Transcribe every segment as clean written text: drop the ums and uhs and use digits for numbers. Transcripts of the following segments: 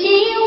情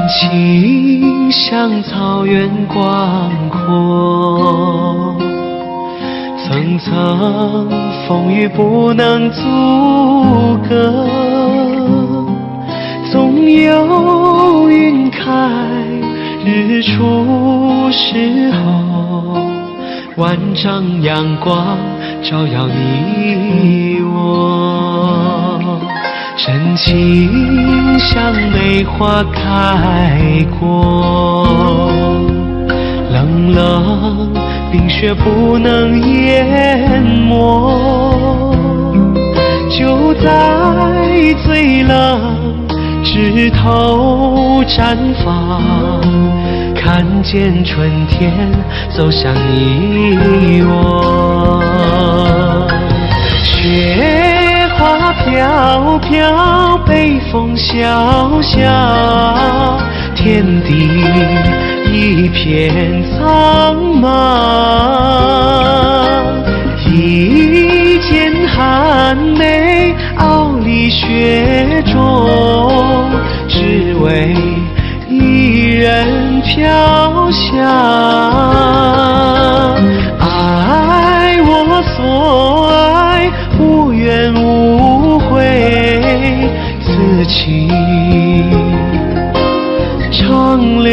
情像草原广阔，层层风雨不能阻隔，总有云开日出时候，万丈阳光照耀你我。真情像梅花开过，冷冷冰雪不能淹没，就在最冷枝头绽放，看见春天走向你我。雪花飘飘，北风萧萧，天地一片苍茫。一剪寒梅，傲立雪中，只为一人飘香。爱我所爱，无怨无悔，此情长留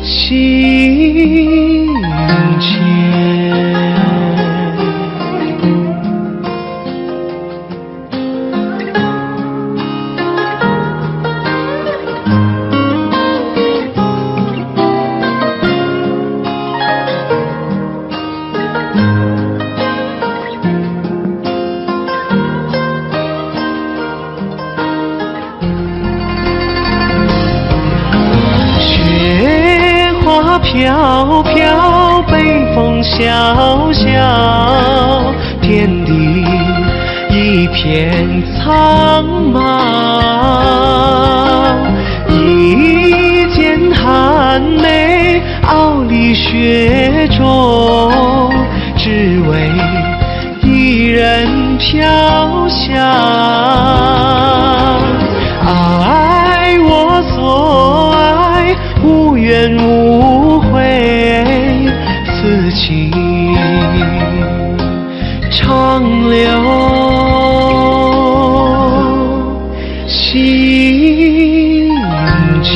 心间。飘飘，北风萧萧，天地一片苍茫。一剪寒梅，傲立雪中，只为一人飘香。爱我所爱，无怨无悔，此情长留心间。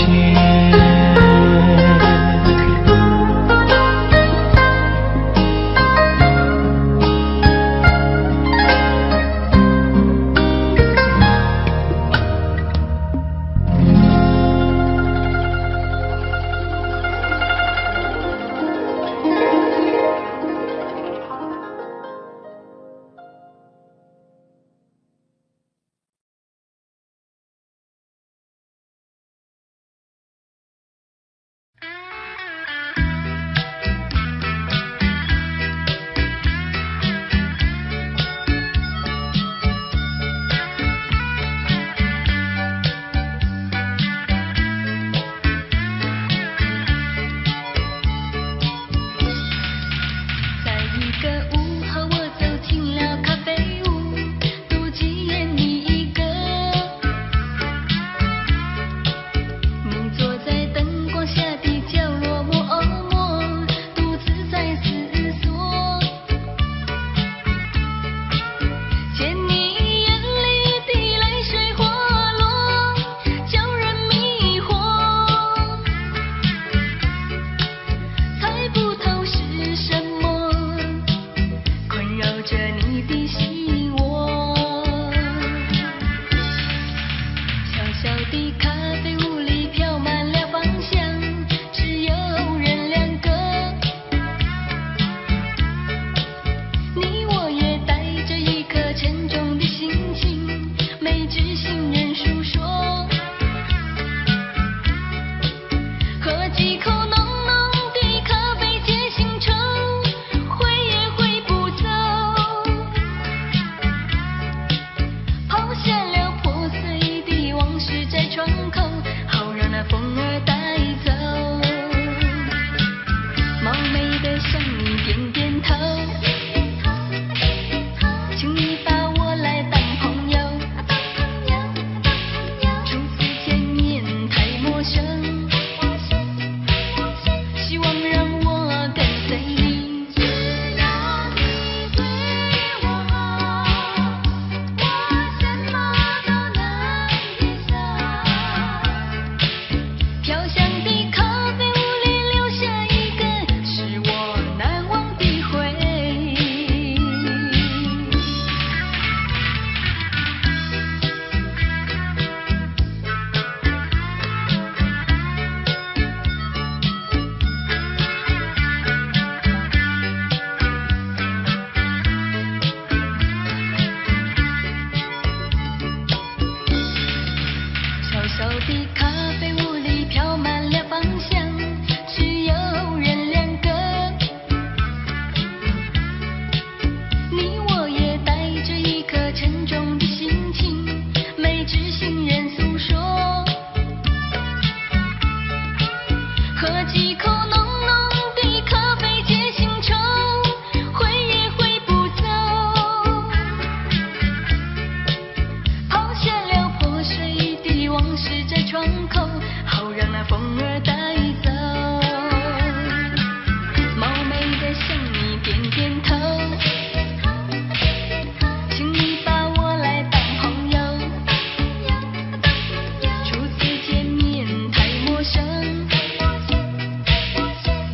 抛下了破碎的往事在窗口。手的咖啡屋里飘满了芳香，只有人两个。你我也带着一颗沉重的心情，没知心人诉说，喝几口浓浓的咖啡解心愁，挥也挥不走。抛下了破碎的往事在窗口，好让那风儿带走。冒昧的向你点点头，请你把我来当朋友。初次见面太陌生，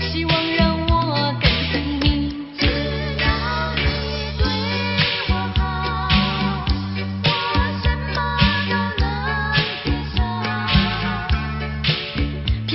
希望让我跟随你。只要你对我好，我什么都能接受。飘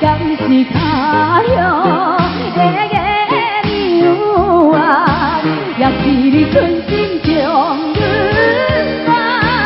敢是他乡的缘由啊，也是你存心将阮爱。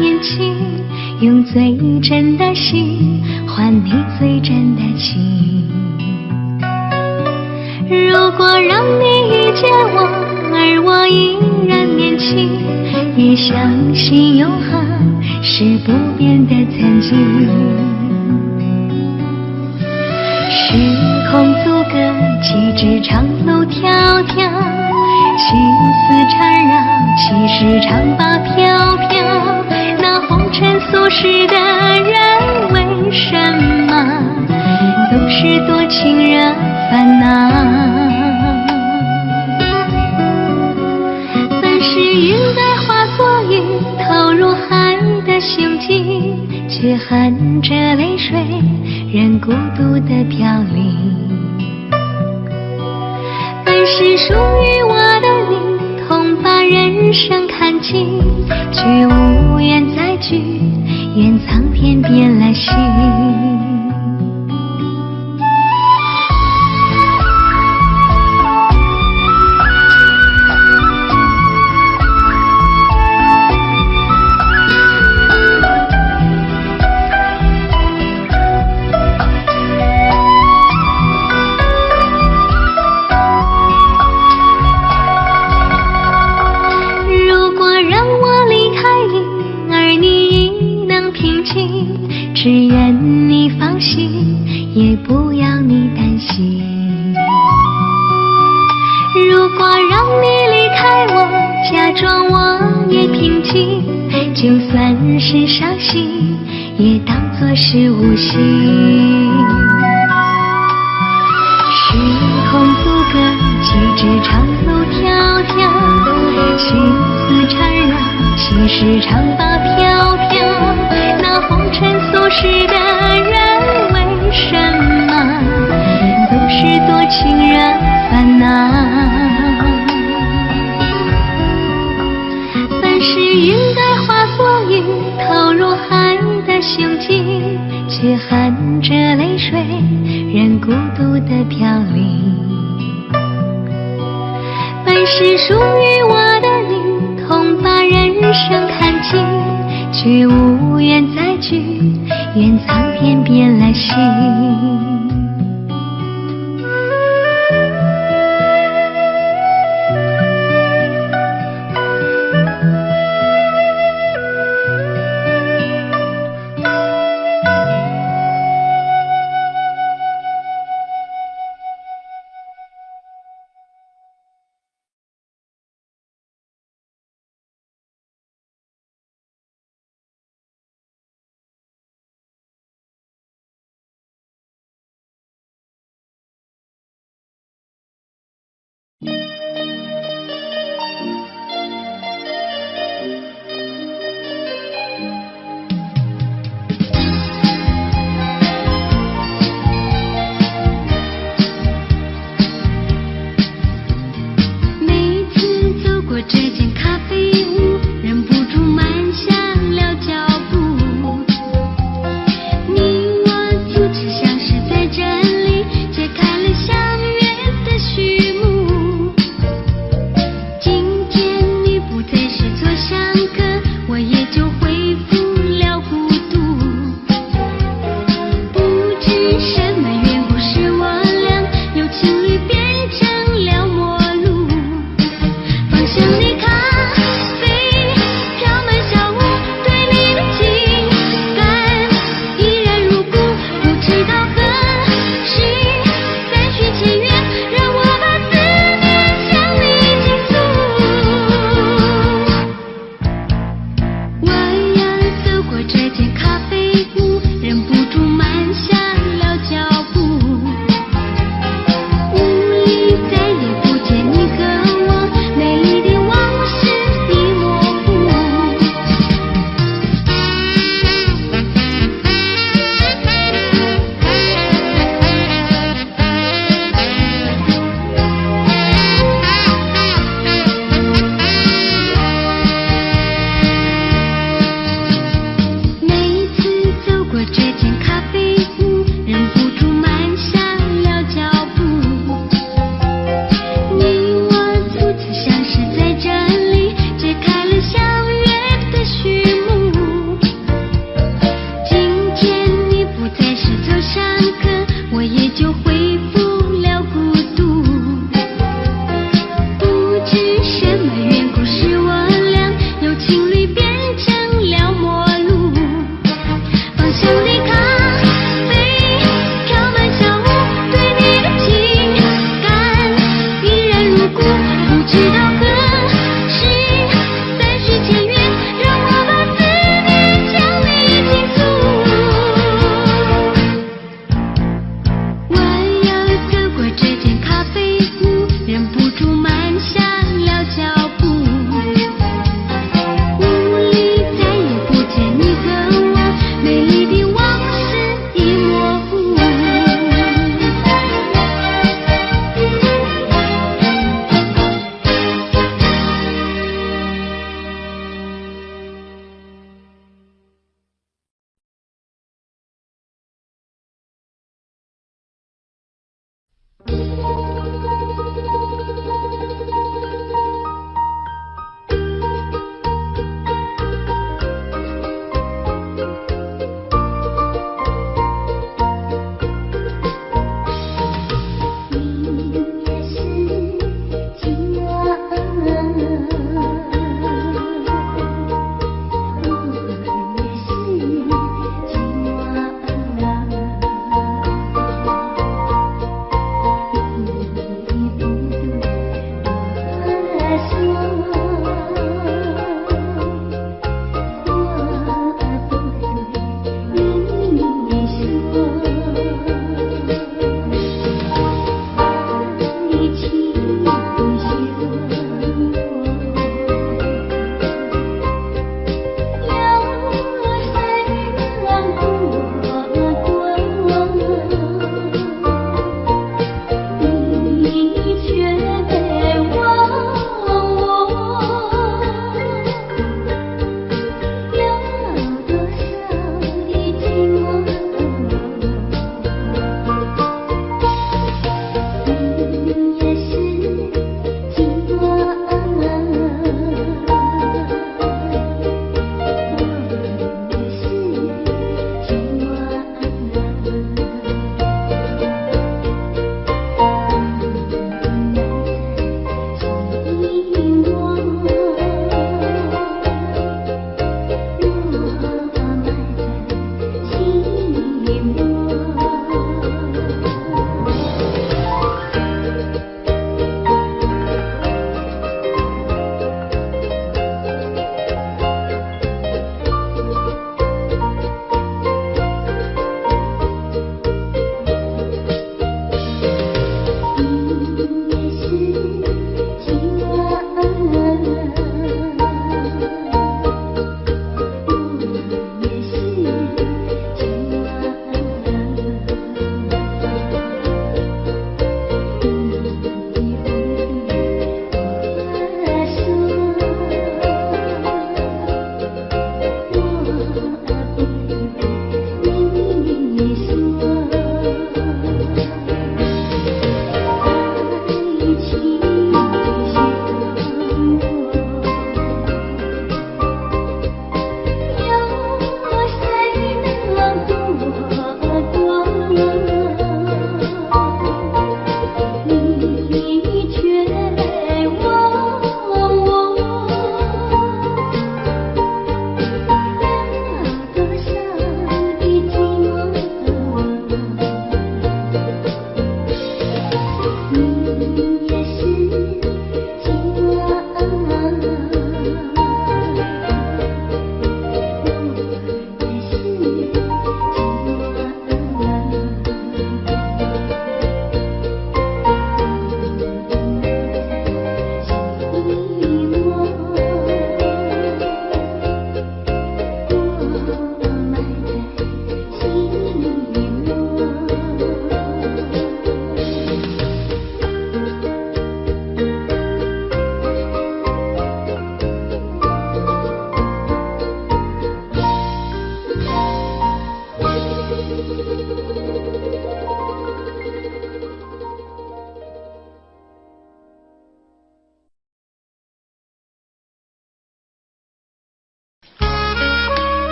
年轻，用最真的心换你最真的情。如果让你遇见我，而我依然年轻，也相信永恒是不变的曾经。时空阻隔，几枝长路迢迢，情丝缠绕，其实长发飘飘。那红尘俗世的人，为什么总是多情惹烦恼？本是云在化作雨，投入海的胸襟，却含着泪水，任孤独的飘零。本是属于我的你，同把人生看尽，却无缘再聚，愿苍天变了心。只愿你放心，也不要你担心。如果让你离开我，假装我也平静，就算是伤心，也当作是无心。时空阻隔，几枝长路迢迢，情丝缠绕，其实长发飘飘。那红尘俗世的人，为什么总是多情惹烦恼？本是云该化作雨，投入海的胸襟，却含着泪水，任孤独的飘零。本是属于我的你，同把人生看尽，却无缘再聚，愿苍天变了心。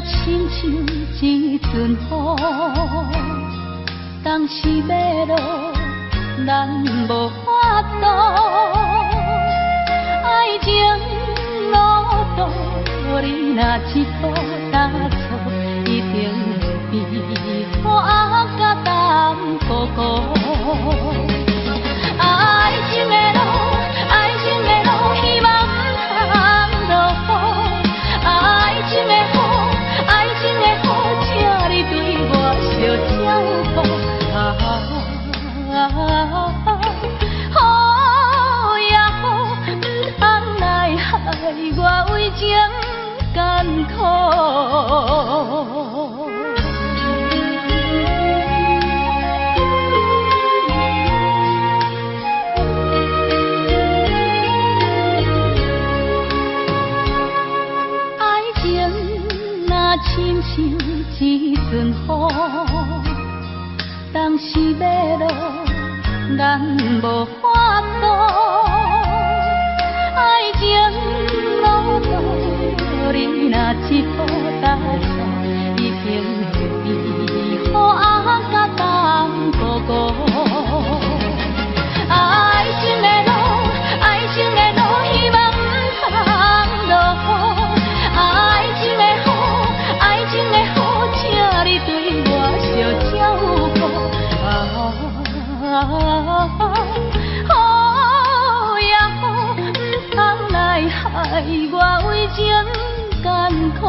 亲像一阵雨，当时要落，咱无法度。爱情路途，你若一步踏错，一定会比苦甲淡糊糊。爱情的路，爱情的路，希望不通落雨。爱情的雨，爱情的雨，请你对我小照顾。雨也雨，不通来害我为情艰苦。亲像一阵雨，当时要落，咱无法度。爱情路途，你若一步踏错，一定会比雨甲淡糊糊。爱情的路，爱情的路，希望不通落雨。爱情的雨，爱情的雨，请你对我小照顾。雨也雨，不通来害我为情艰苦。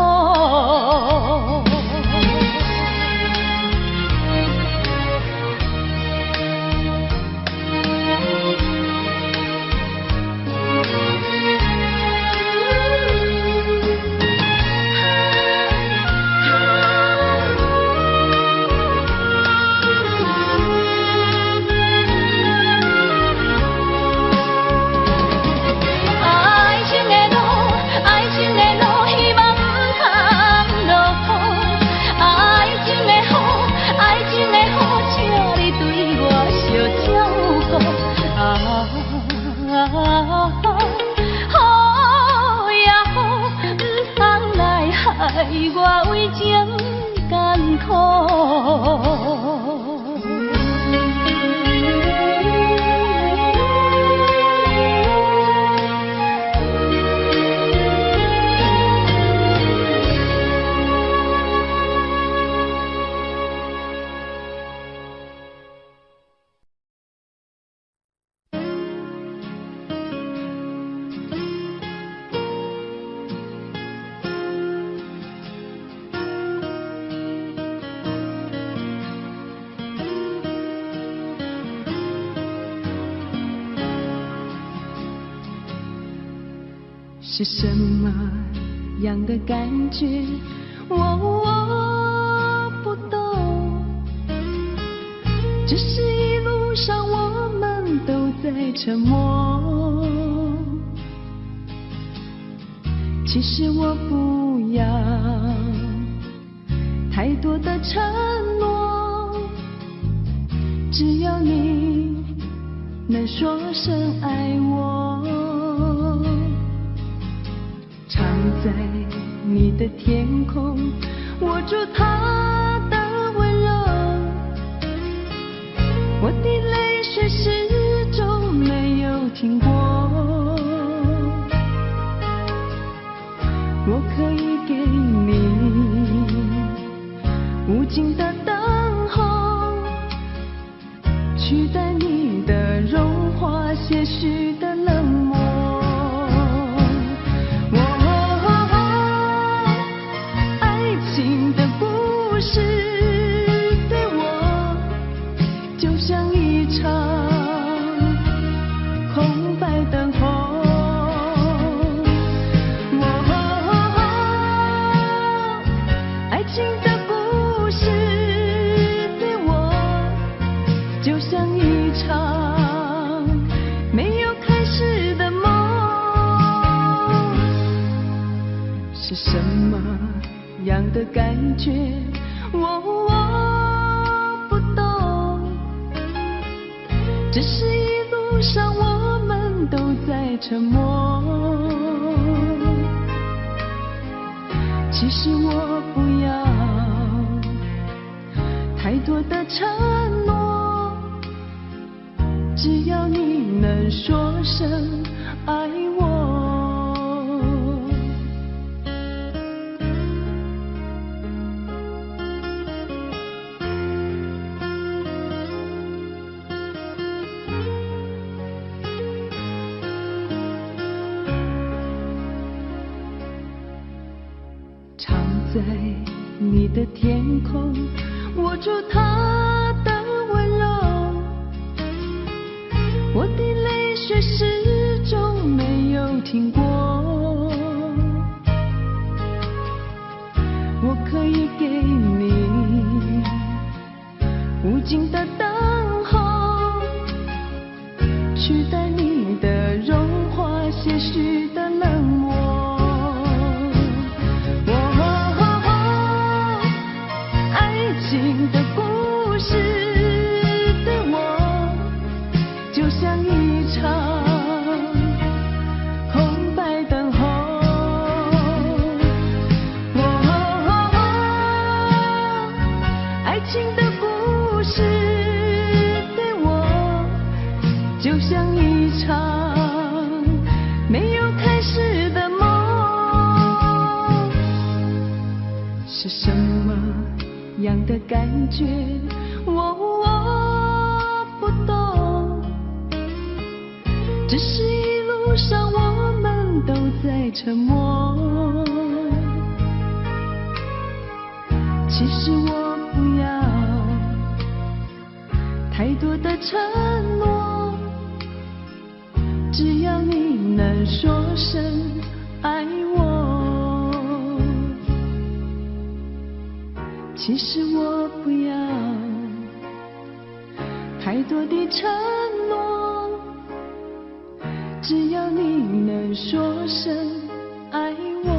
害我为情艰苦。是什么样的感觉？我不懂，只是一路上我们都在沉默。其实我不要太多的承诺，只要你能说声爱我。藏在你的天空，握住它的温柔，我的泪水始终没有停过。我可以给你无尽的等候，取代你的融化，些许的冷漠。什么样的感觉？我不懂，只是一路上我们都在沉默。其实我不多的承诺，只要你能说声爱我。常在你的天空握住它的温柔，我的泪水始终没有停过。我可以给你无尽的等候，取代你的融化些许的冷漠。爱情的故事对我就像一场空白等候。爱情的故事对我就像一场没有开始的梦。是什么样的感觉，我不懂，只是一路上我们都在沉默。其实我不要太多的承诺，只要你能说声爱我。其实我不要太多的承诺，只要你能说声爱我。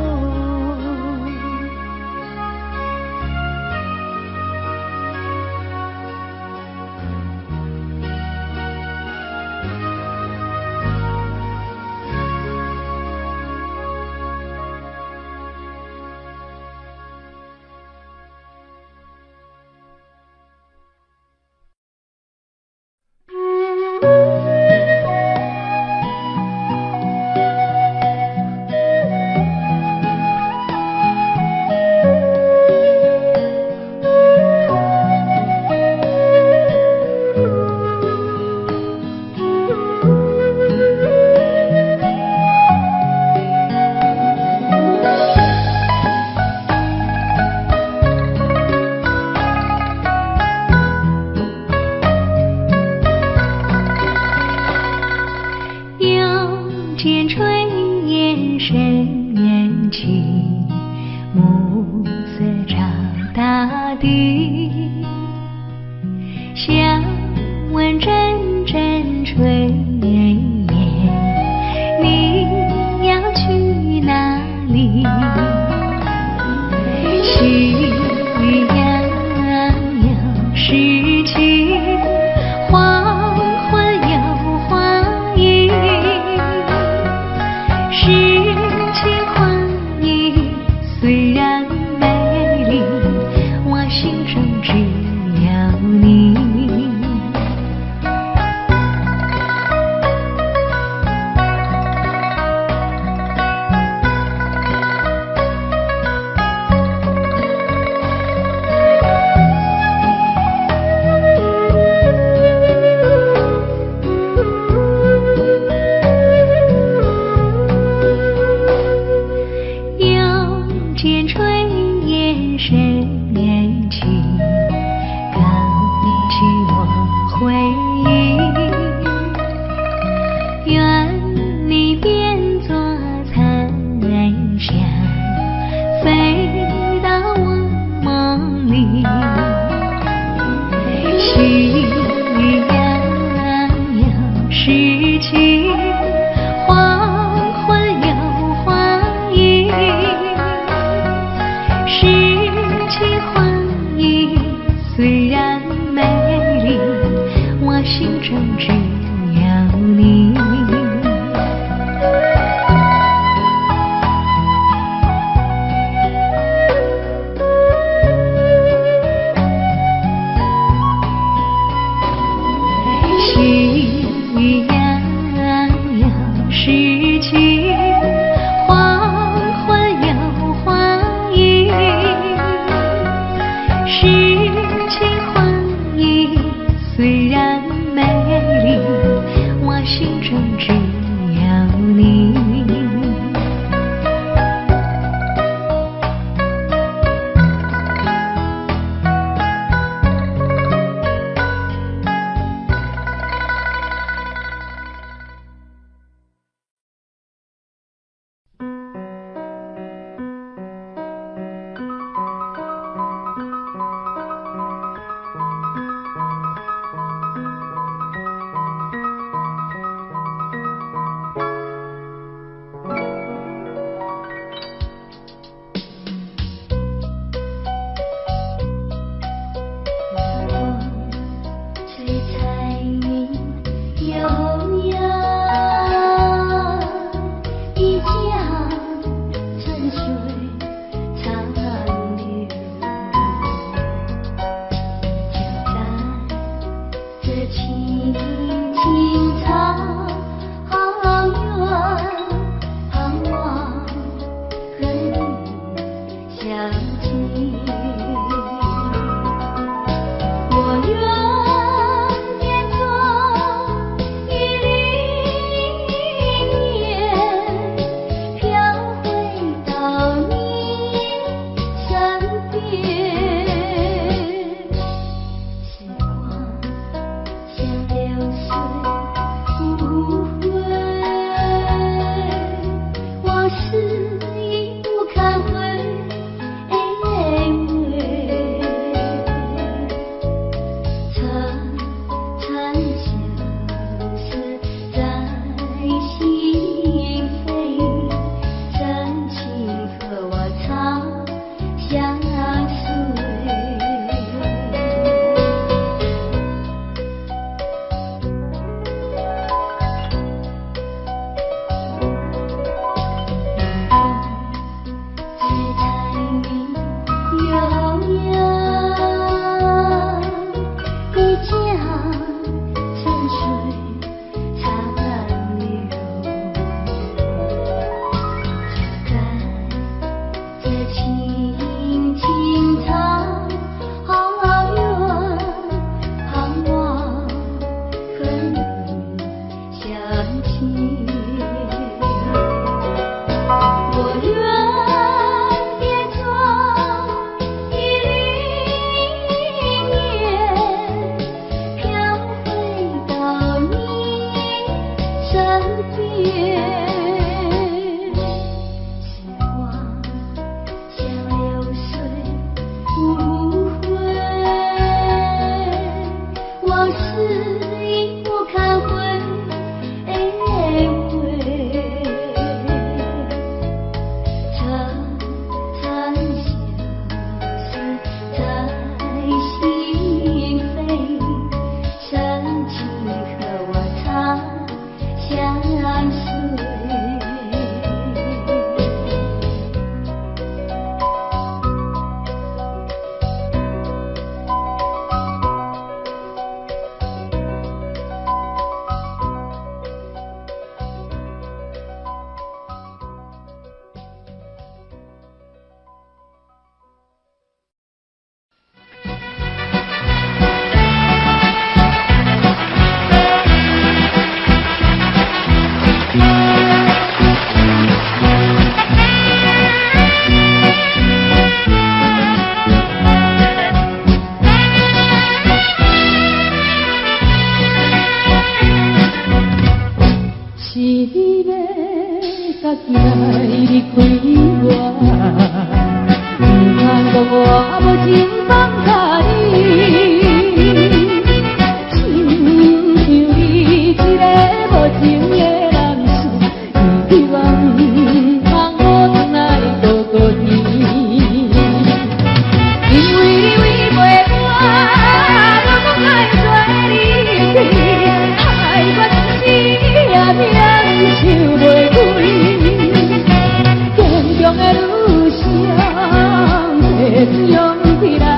路上，别用起来。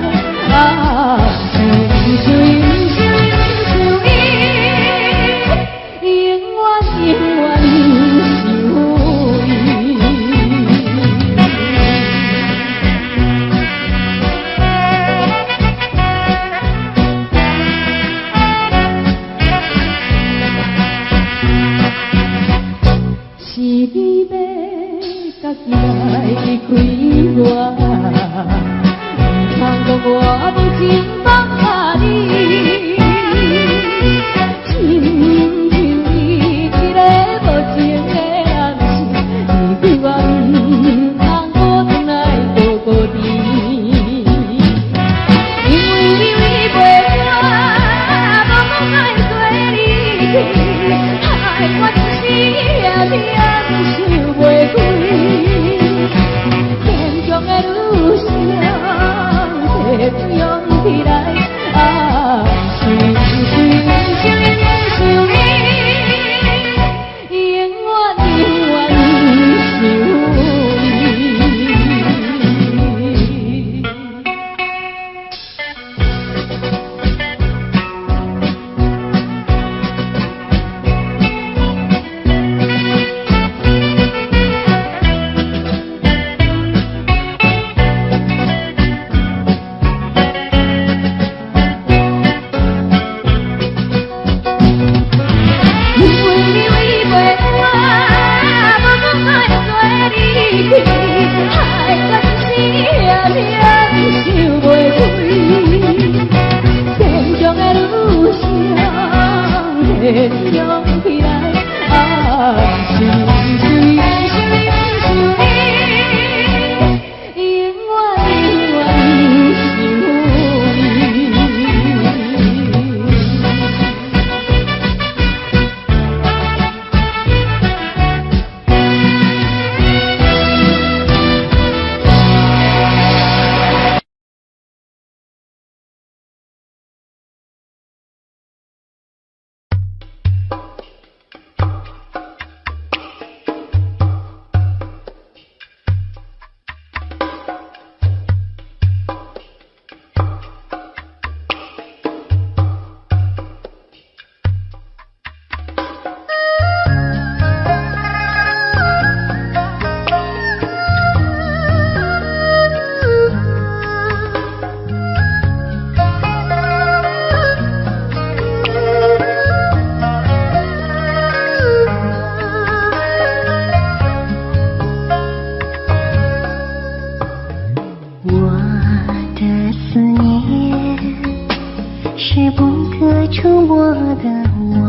触摸的我，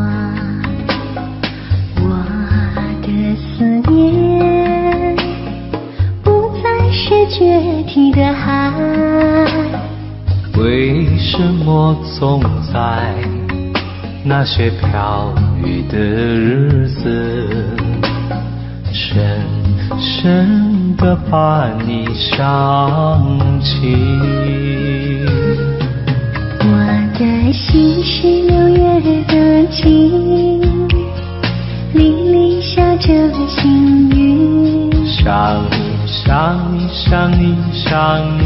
我的思念不再是决堤的海。为什么总在那些飘雨的日子，深深地把你想起？我的心是6月的晴，沥沥下着星雨。想你想你想你想你，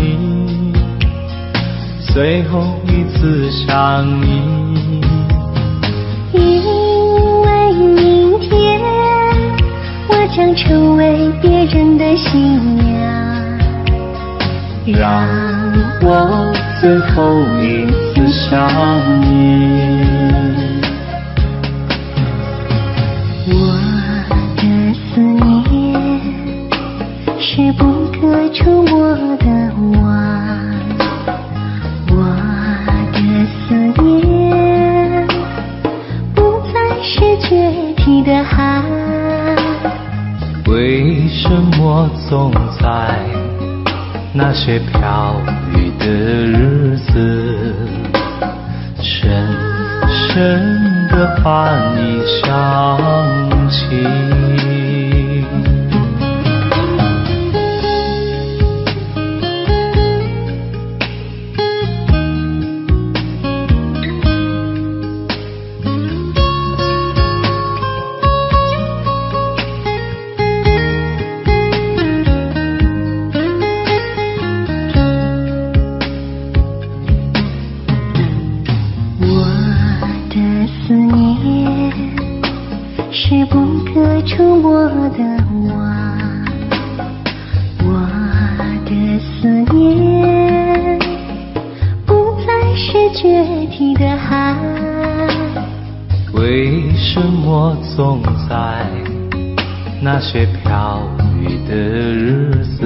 最后一次想你。因为明天我将成为别人的新娘，让我最后一次想你。我的思念是不可触摸的网，我的思念不再是决堤的海。为什么总在那些飘雨的日子，深深地把你想起？是不可触摸的网，我的思念不再是决堤的海。为什么总在那些飘雨的日子，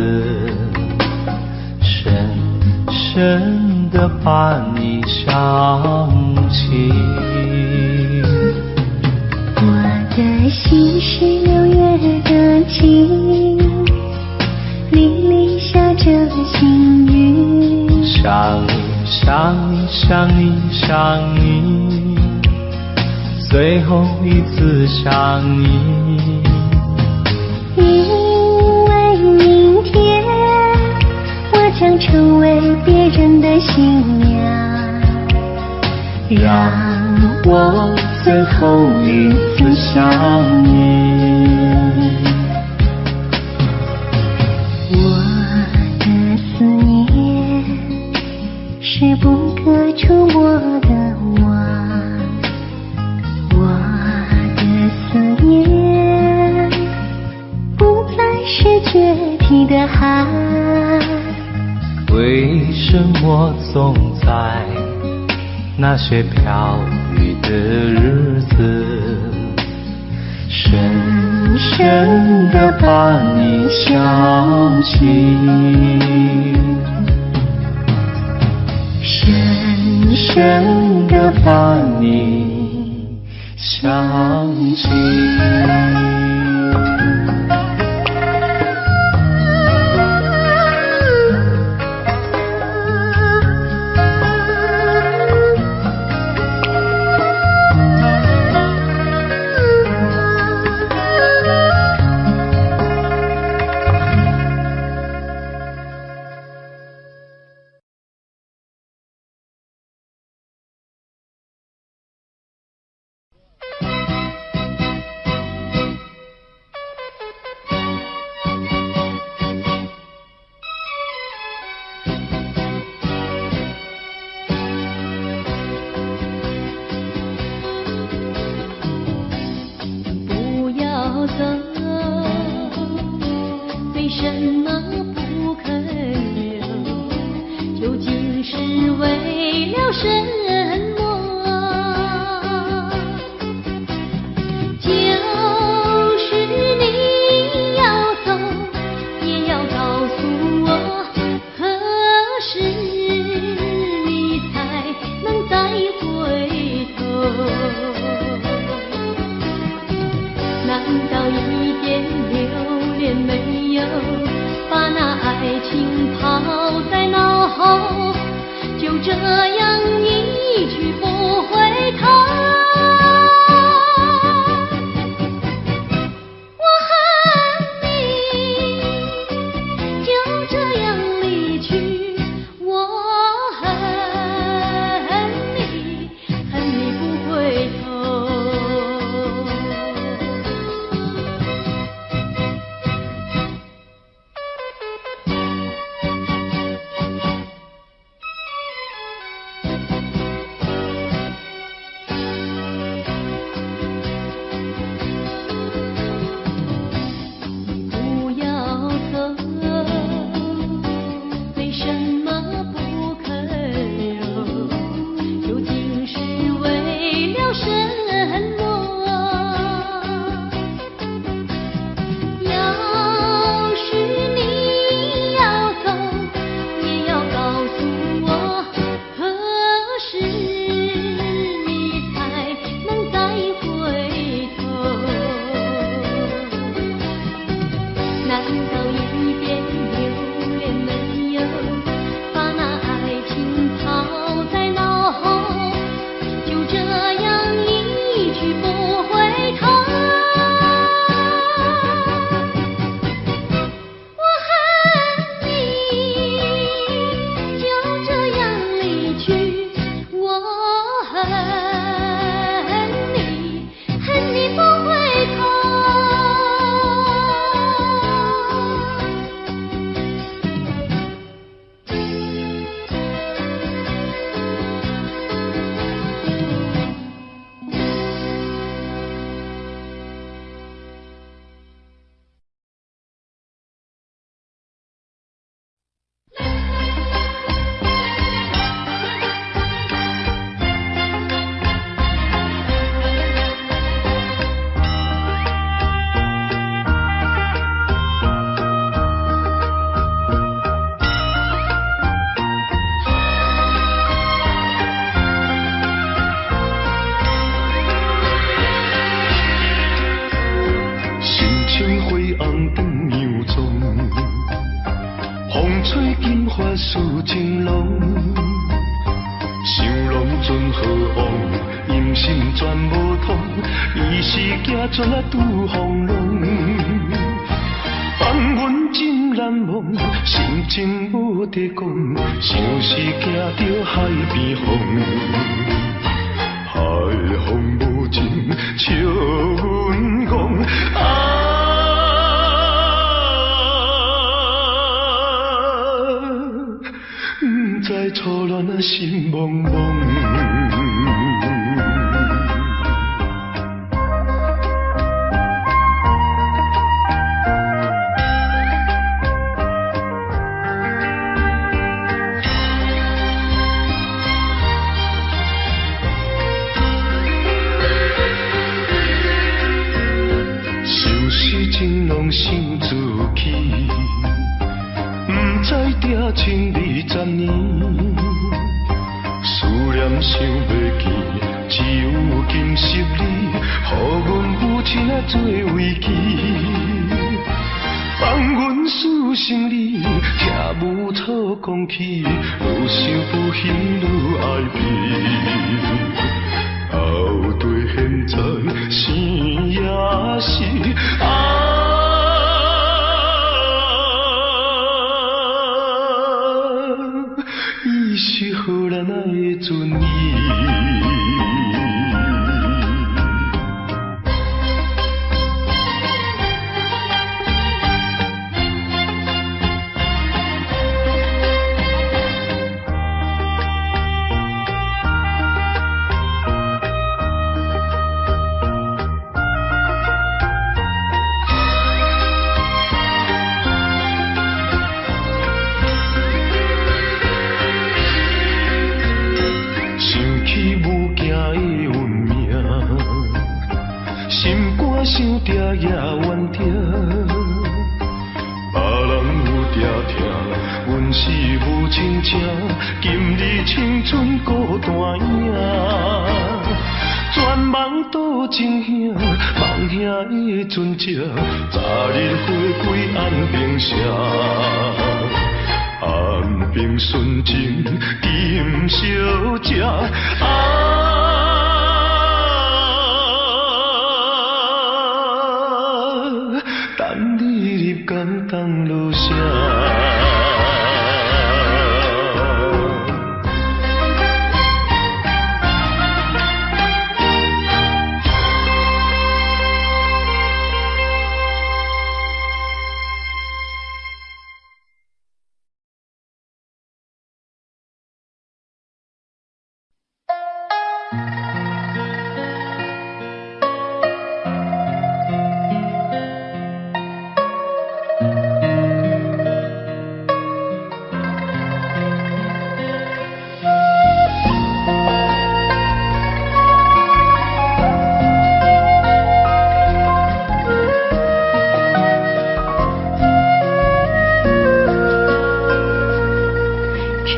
深深地把你想起？我的心是6月的晴，沥沥下着星雨。想你想你想你想你，最后一次想你。因为明天我将成为别人的新娘，让我最后一次想你。我的思念是不可触摸的网，我的思念不再是决堤的海。为什么总在那些飘雨的日子，深深地把你想起？深深地把你想起。不要走，为什么不肯留？究竟是为了什么？就是你要走，也要告诉我，何时你才能再回头？爱情抛在脑后，就这样一去不回头。我恨你，就这样离去。我恨你，恨你不回头。不要走，为什么不肯留？究竟是为了什么？要是你要走，也要告诉我，何时你才能再回头？难道一点留恋没有，把那爱情抛在脑后，就这样一去不回头？我恨你，就这样离去。我恨你，恨你不回头。心情灰红长洋葱，风吹金发似情浓，想拢准好往，音信全无通，伊是行船啊拄风浪，放阮真难忘，心情无得讲，像是行着海边风，海风无情笑阮讲。不知初恋啊心茫茫。想时情拢想自己。不知定情20年，思念想袂记，只有今昔你，予阮母亲啊做慰藉，放阮思想你，听母草讲起，愈想不起愈爱悲。后对现在生也是伊是荷兰的尊意。想定也怨定，别人有定听，阮是无亲情，今日青春孤单影，全网倒情兄，梦兄的船只，昨日花归安平城。安平纯情金小姐，等你入港当落城。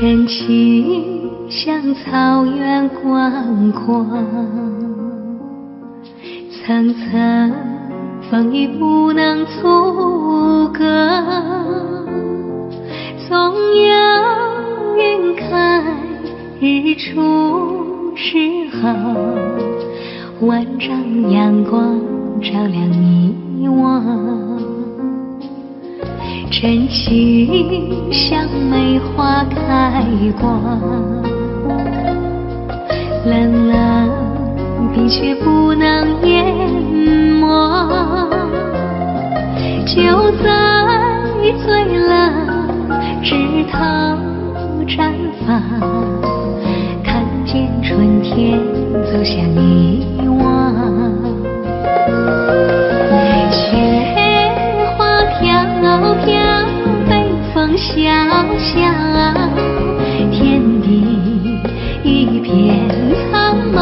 真情像草原广阔，层层风雨不能阻隔。总有云开日出时候，万丈阳光照亮你我。真情像梅花开过，冷冷冰雪不能淹没。就在最冷枝头绽放，看见春天走向你我。雪花飘飘，北风萧萧，天地一片苍茫。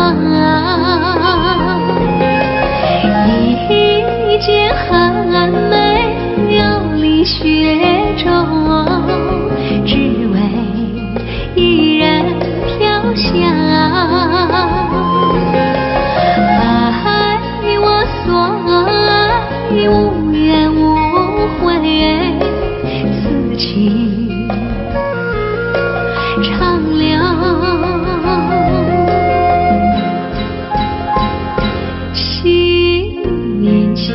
一剪寒梅摇离雪中，只为一人飘香。爱我所爱，无怨无悔，此情长留心间。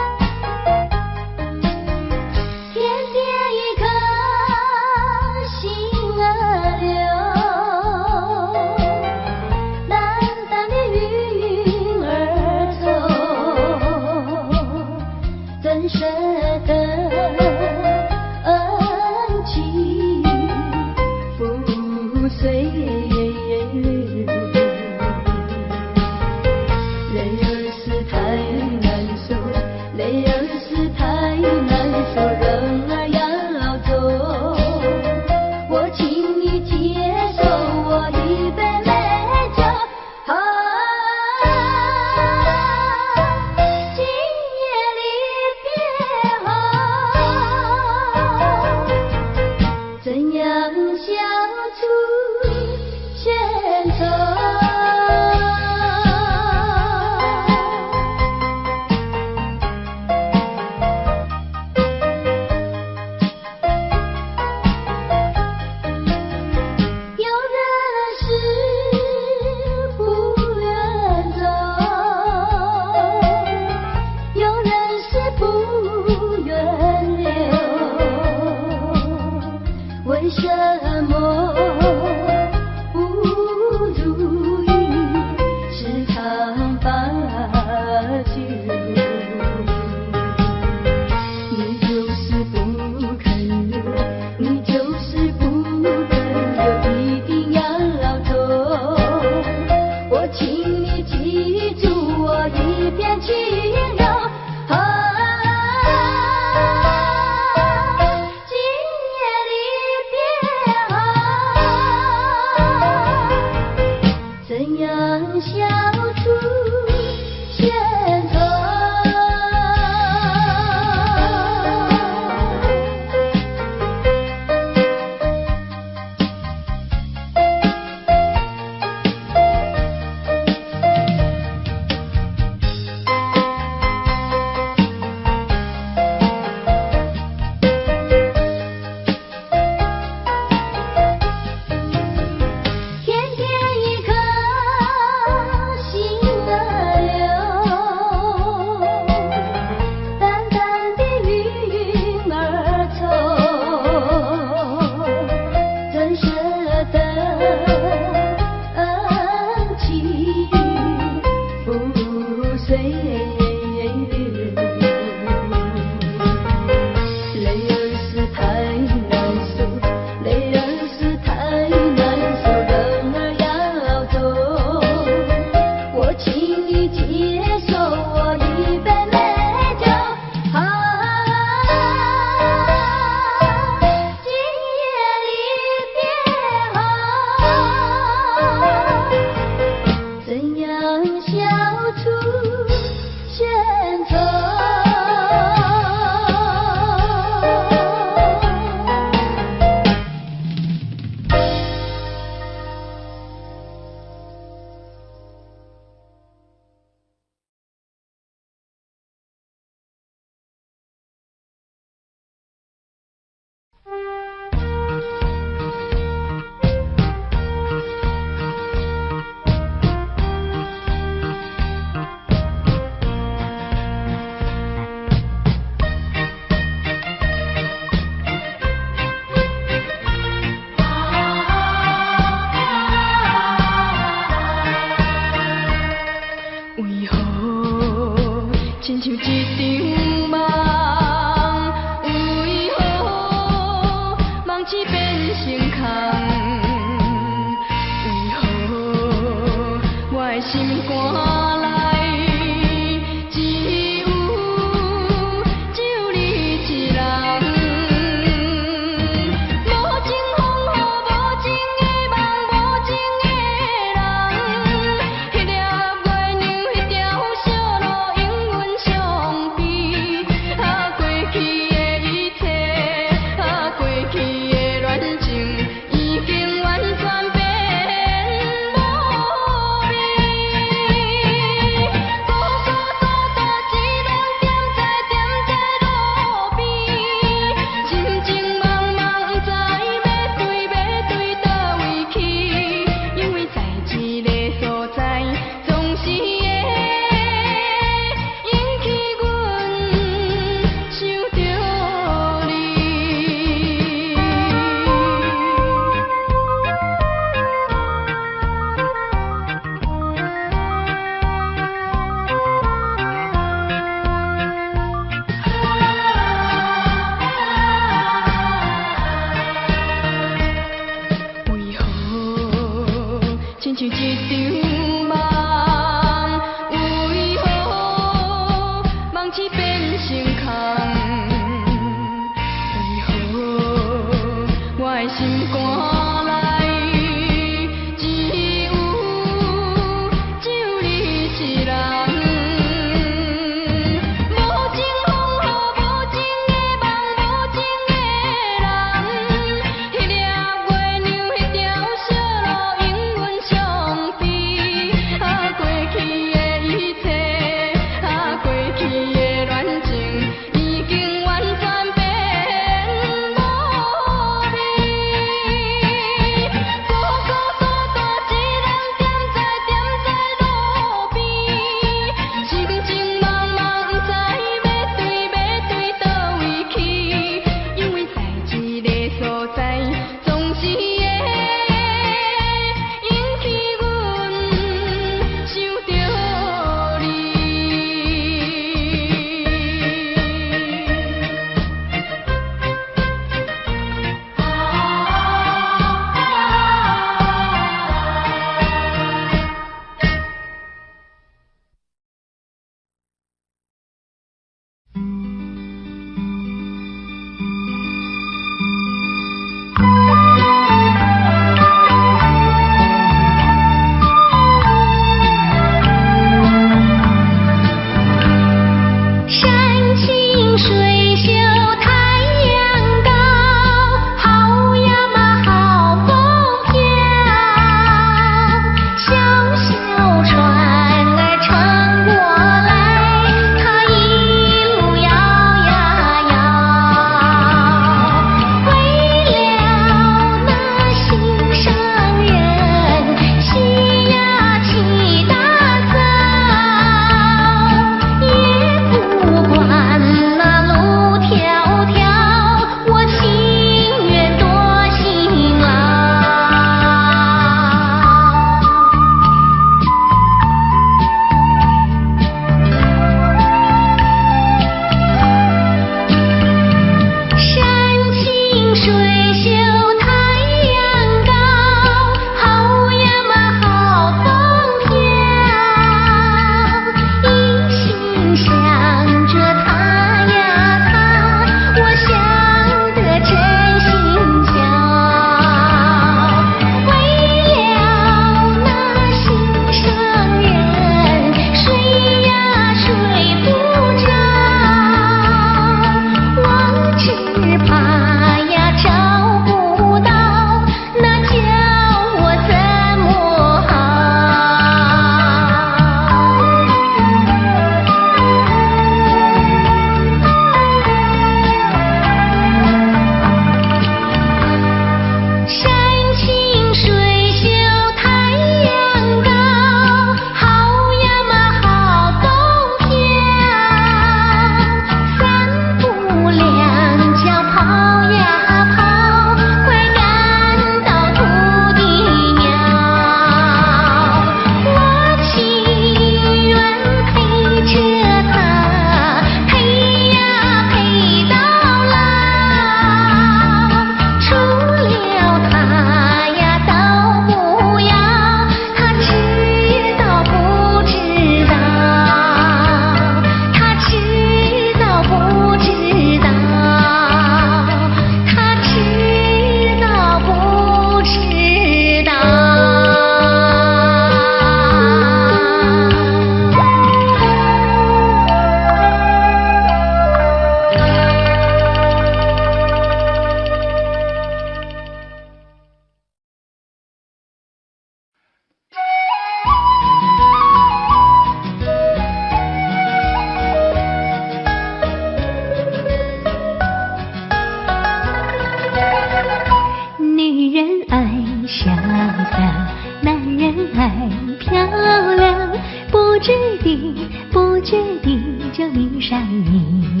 上你。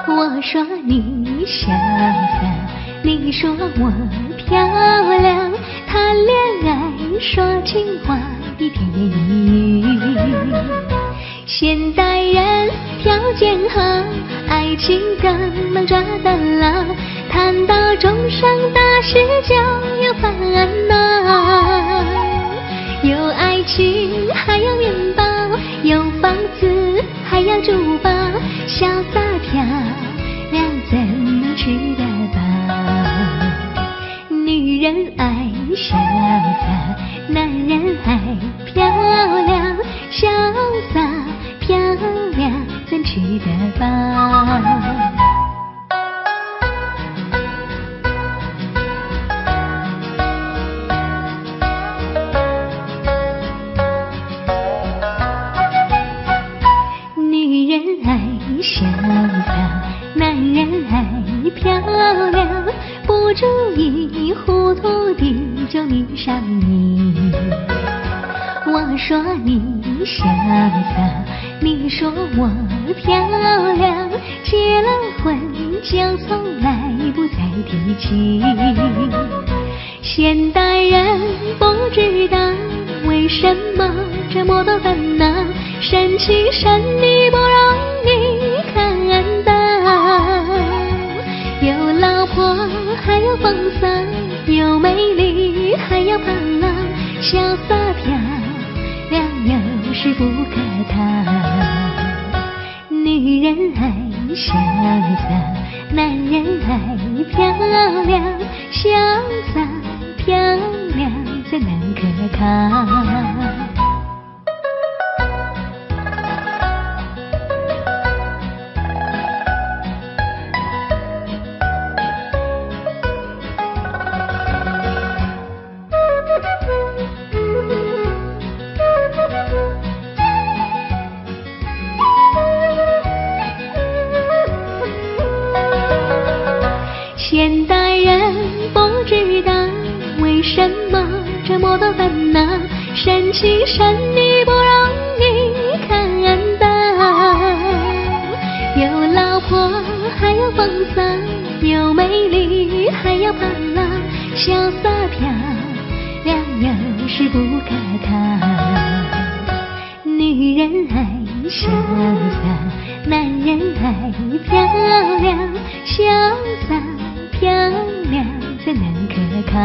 我说你潇洒，你说我漂亮，谈恋爱说情话的甜言蜜语。现代人条件好，爱情更能抓得牢，谈到终生大事就有烦恼。有爱情还有面包，有房子还要珠宝，潇洒漂亮怎能吃得饱？女人爱潇洒，男人爱漂亮，潇洒漂亮怎吃得饱？女人爱潇洒，男人爱漂亮，不注意糊涂的就迷上你。我说你潇洒，你说我漂亮，结了婚就从来不再提起。现代人不知道为什么这么多烦恼，生气生你不容易看到。有老婆还有风骚，有美丽还要怕老，潇洒漂亮有时不可讨。女人爱潇洒，男人爱漂亮，潇洒漂亮怎能可靠？现代人不知道为什么这么多烦恼，生气生你不容易看到。有老婆还有风骚，有美丽还要怕老，潇洒漂亮有时不可靠。女人爱潇洒，男人爱漂亮，潇洒漂亮怎能可靠？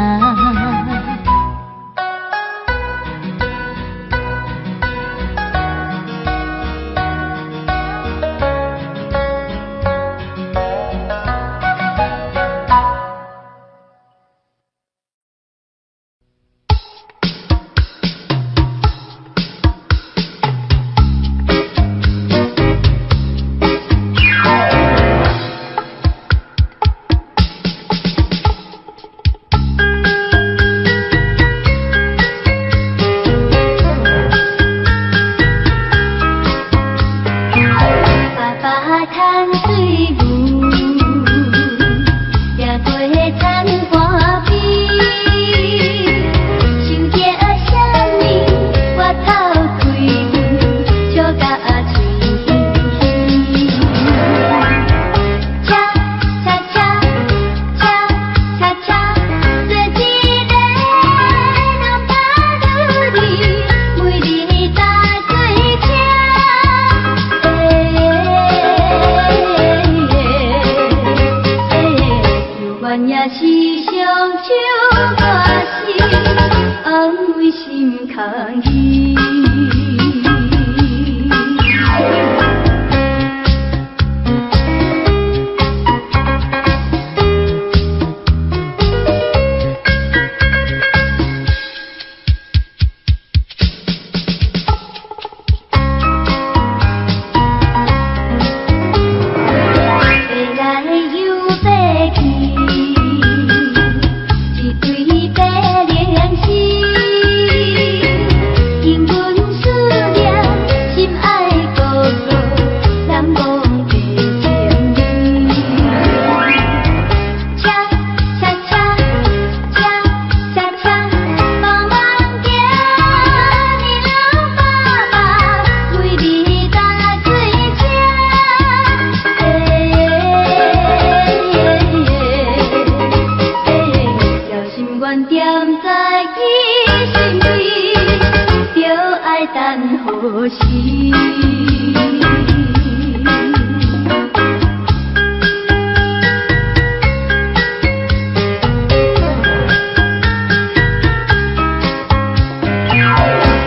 可惜。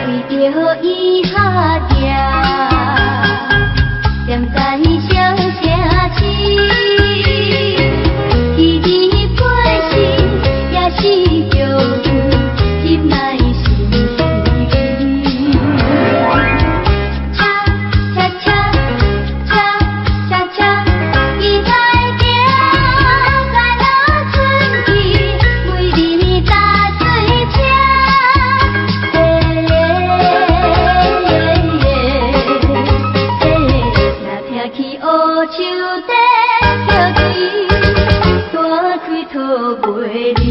为着伊下定，念在双城市，依依关心也是着忍耐心意。恰恰恰恰恰恰，伊在行在那春去，每日打水车。乌树底飘水，大开土袂离。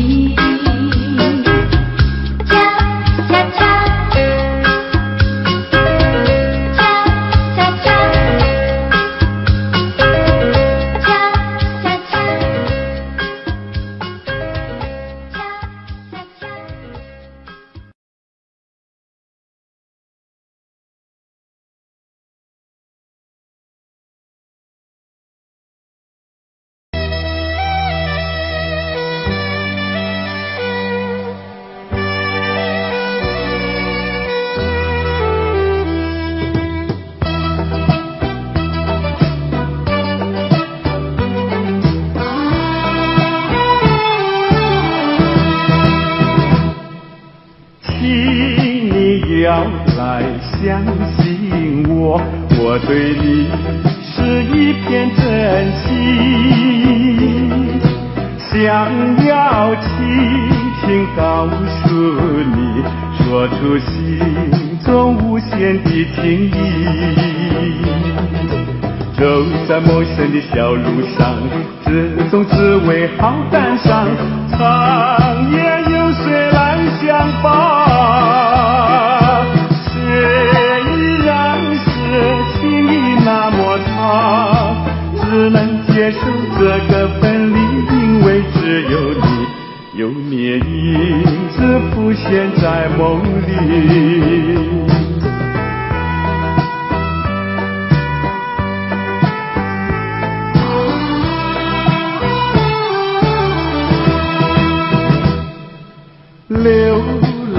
恰恰恰，恰恰恰，恰恰恰，恰恰恰。请你要来相信我，我对你是一片真心，想要轻轻告诉你，说出心中无限的情意。走在陌生的小路上，只总只为好感伤，长夜有谁来相伴？虽然是情意那么长，只能接受这个分离，因为只有你，有你影子浮现在梦里。流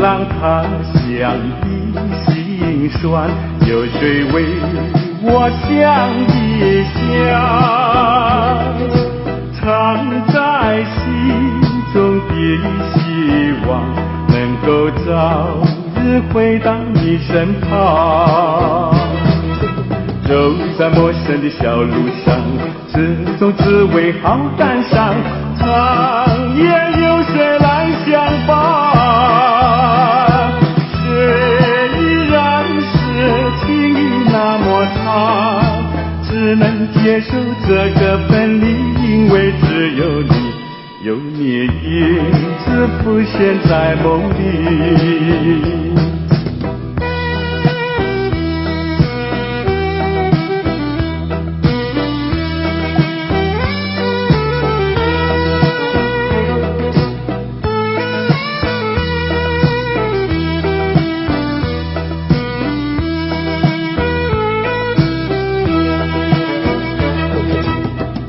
浪他乡的心酸，有谁为我想一想？藏在心中的希望，能够早日回到你身旁。走在陌生的小路上，只总只为好感伤，长夜有谁来相伴？虽然是情意那么长，只能接受这个分离，因为只有你，有你影子浮现在梦里。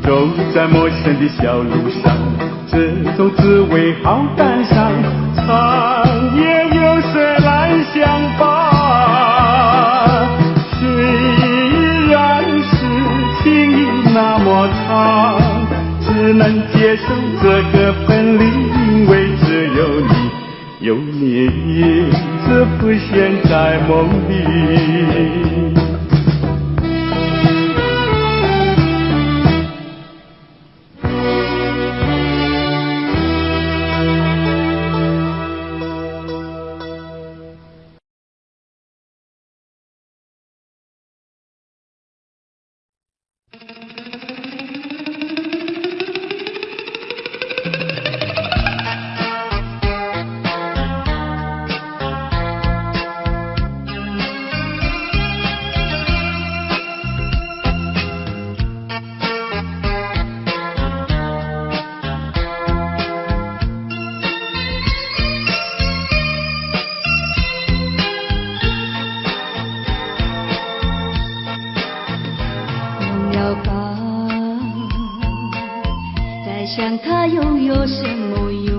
走在陌生的小路上，只总只为好感伤，长夜有谁来相伴？虽然是情意那么长，只能接受这个分离，因为只有你，有你影子浮现在梦里。想它又有什么用？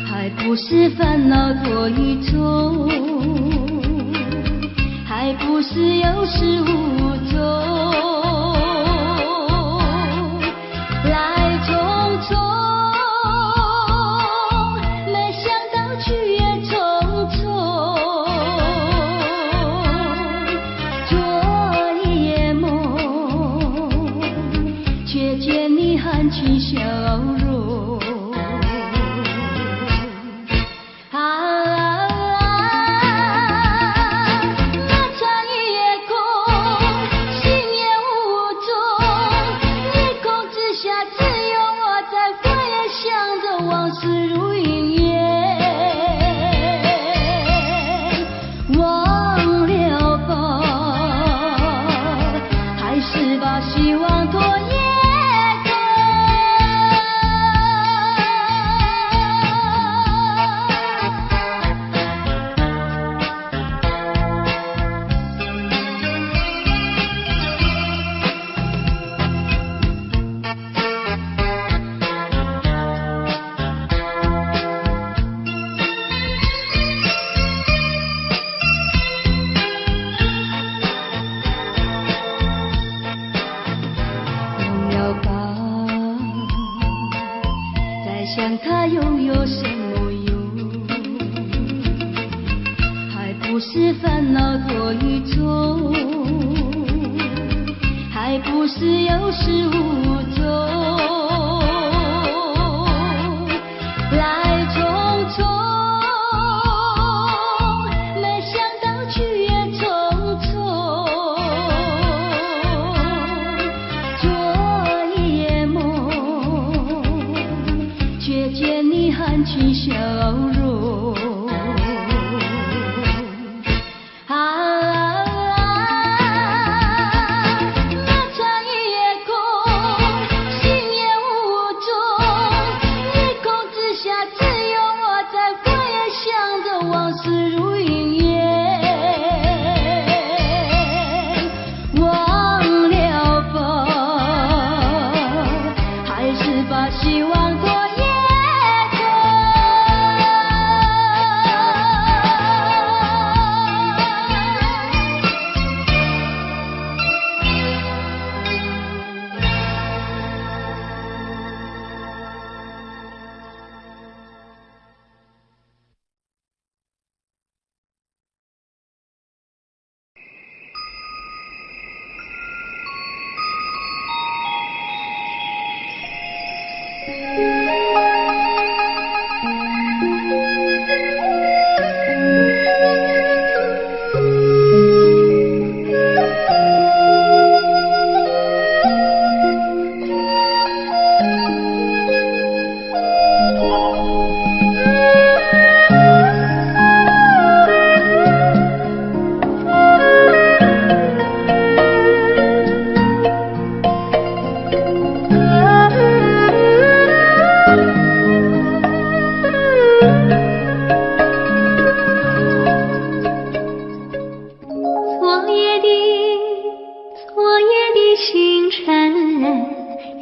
还不是烦恼多一种，还不是有始无终，来匆匆，没想到去也匆匆。昨夜梦，却见你含情笑容。想它又有什么用？还不是烦恼多一种，还不是有始无终，来匆匆，没想到去也匆匆。昨夜梦，却见你含情笑容。那场一夜空，心也无踪，夜空之下只有我在过夜，想着往事如云烟，忘了吧，还是把希望托夜。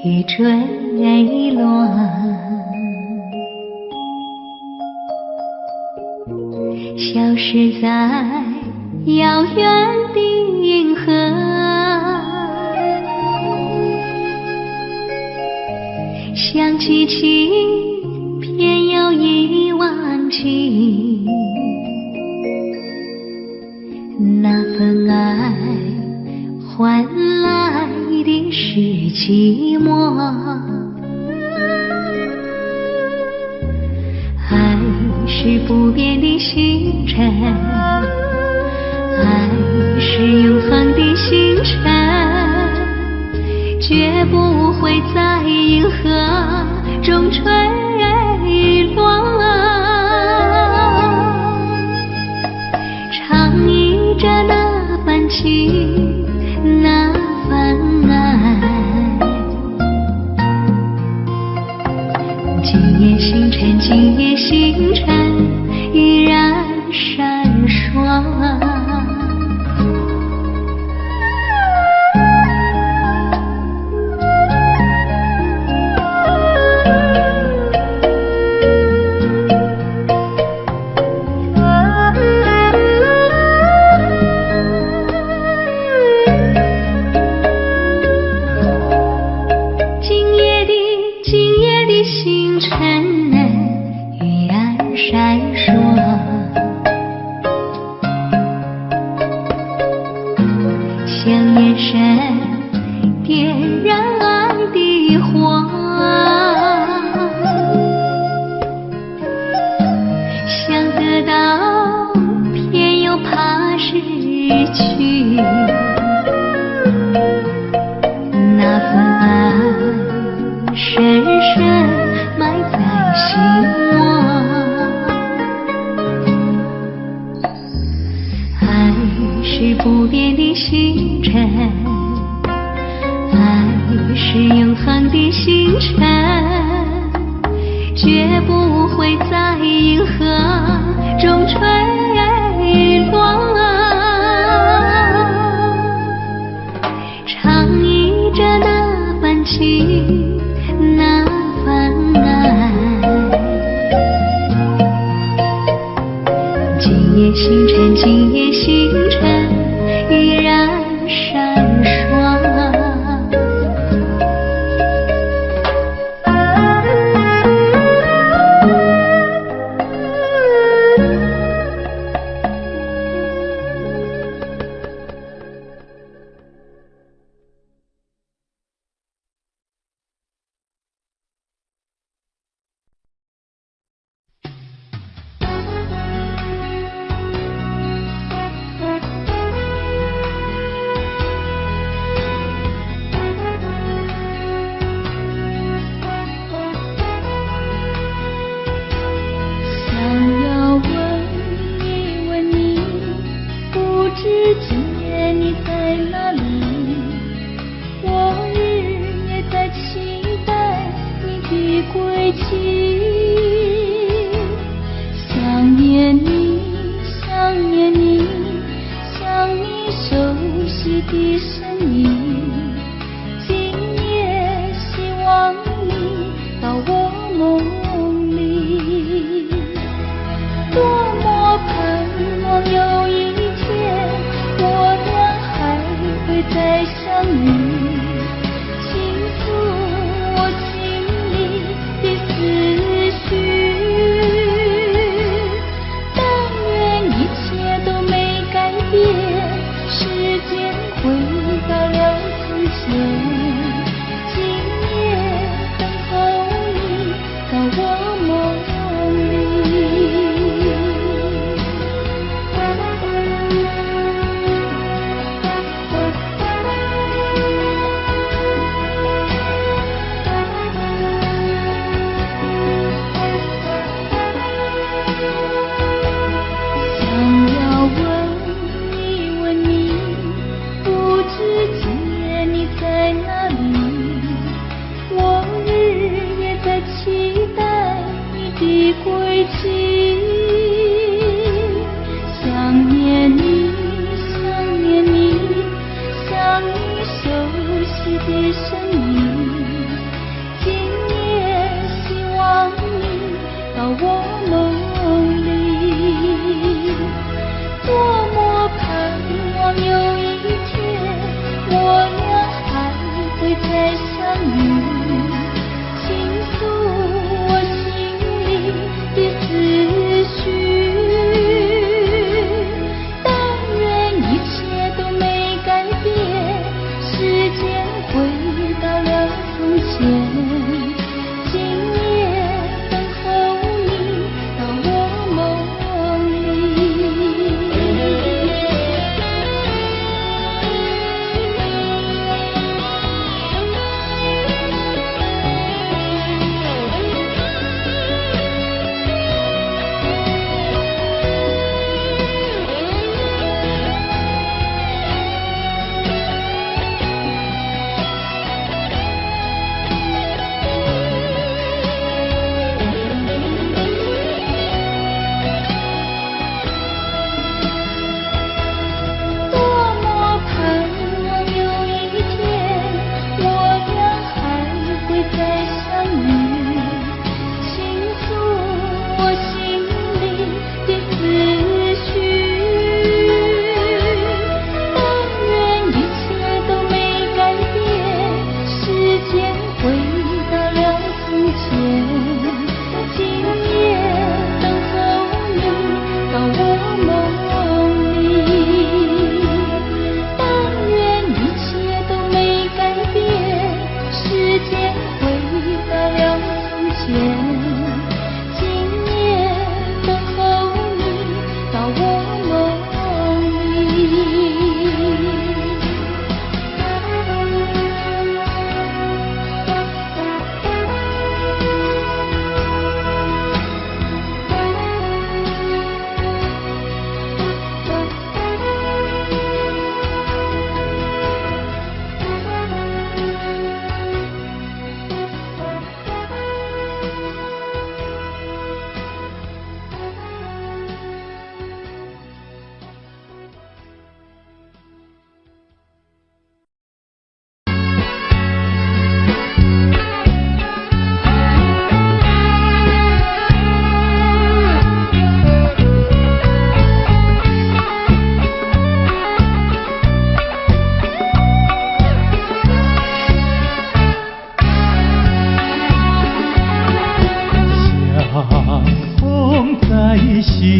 一坠落，消失在遥远的银河。想起情，偏又已忘记那份爱换来的是寂寞，爱是不变的星辰，爱是永恒的星辰，绝不会在银河中坠落。唱忆着那份情，那份爱，今夜星辰，今夜星辰依然闪烁。星辰依然闪烁，像眼神点燃爱的火，想得到偏又怕失去，那份爱深深埋在心窝，爱是不变的星辰，爱是永恒的星辰，绝不会在银河中坠落，唱忆着那份情，那份爱。今夜星辰，今夜星辰依然闪烁。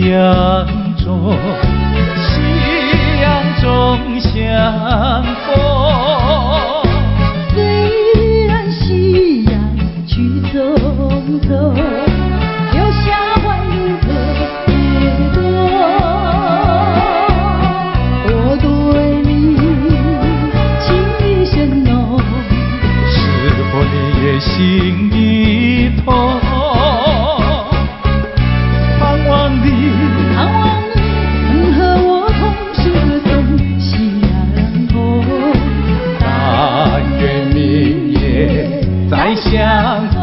相中，夕阳中相逢。虽然夕阳去匆匆，留下怀念的夜多。我对你情意深浓，是否你也心一痛？盼望你能和我同时歌颂夕阳红。但愿明夜再相逢，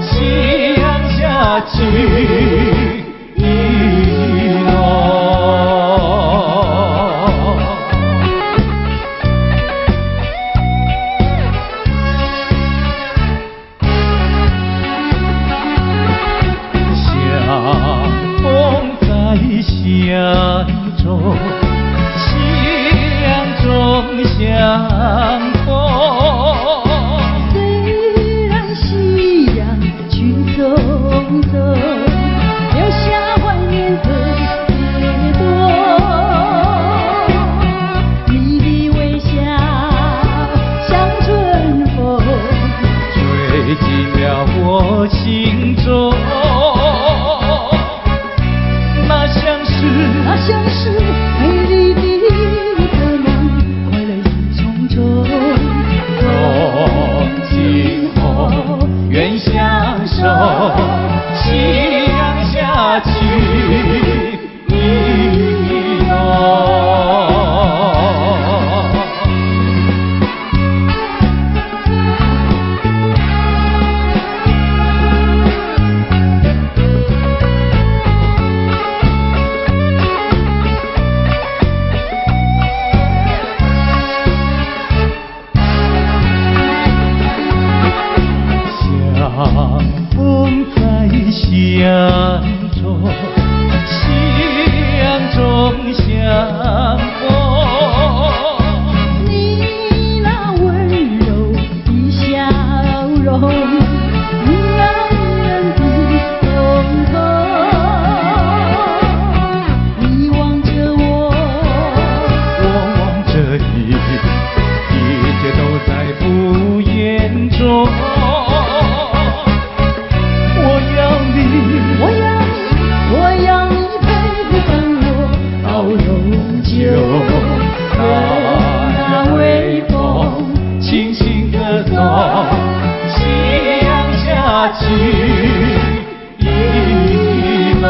夕阳下聚一浓。相逢在相中，夕阳中相逢。虽然夕阳去匆匆，留下怀念的夜多。你的微笑像春风，吹进了我心中。那像是美丽的可梦，快乐已匆匆。从今后愿相守，夕阳下聚一浓。相逢在相中，夕阳中相逢。你那温柔的笑容，让人的通透。你望着我，我望着你，一切都在不言中。我要你陪伴我到永久。那微风轻轻歌颂，夕阳下聚一浓。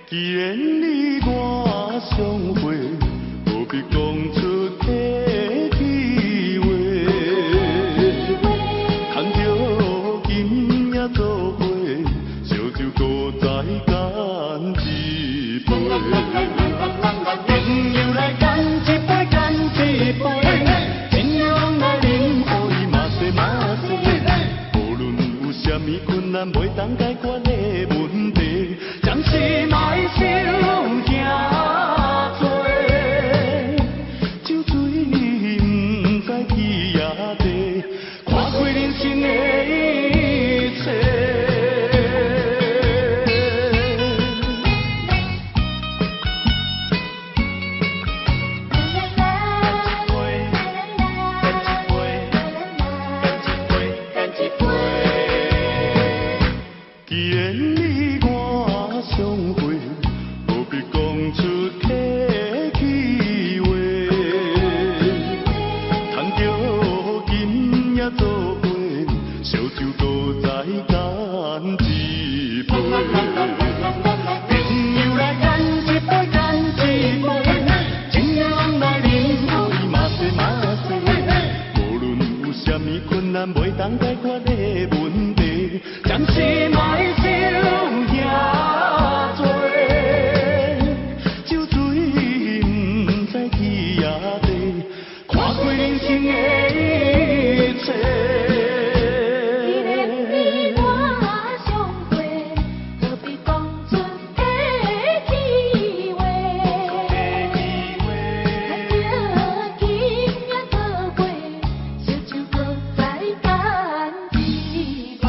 既然你我相会，何必讲出客气话？牵着今夜做伙，烧酒搁再干一杯。朋友来干一杯，干一杯，真勇来饮，可以嘛西嘛西。无论有啥物困难，袂当解决的问题，暂时莫想遐多。酒水唔知去也地，看开人生的一切。既然你我相会，何必讲出客气话？牵着今夜做伙，烧酒搁再干一杯。朋友来干一杯，干一杯，真勇来饮，可以嘛西嘛西。无论有啥物困难，袂当解决的问题，暂时莫想遐多。酒水唔知去也地，看开人生的一切。既然你我相会，何必讲出客气话？牵着今夜做伙，烧酒搁再干一杯。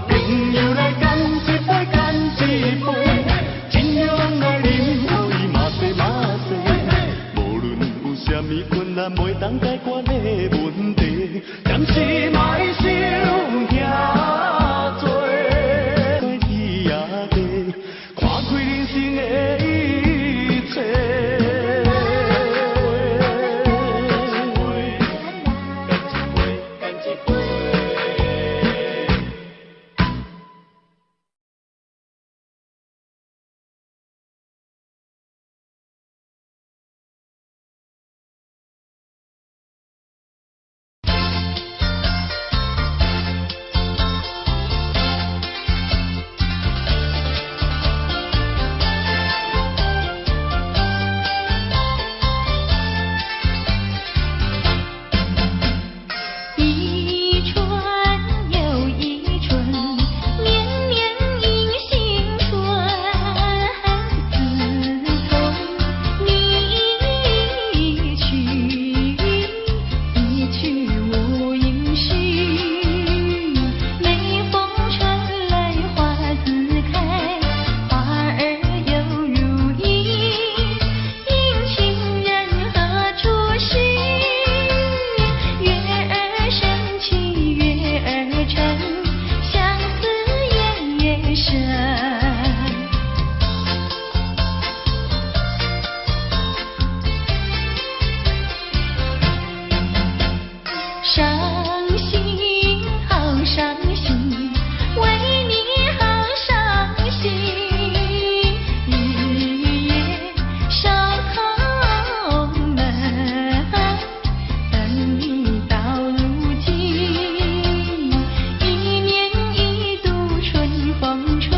朋友来干一杯，干一杯，真勇来饮，可以嘛西嘛西。无论有啥物困难，袂当解决的问题，暂时莫想遐多。该去也地，看开人生的一切。一春又一春，年年迎新春。自从你去，一去无音讯。每逢春来花自开，花儿又如茵。迎亲人何处寻？月儿升起月儿沉，相思夜夜深。伤心好伤心，为你好伤心。日夜烧空门，等你到如今。一年一度春风吹，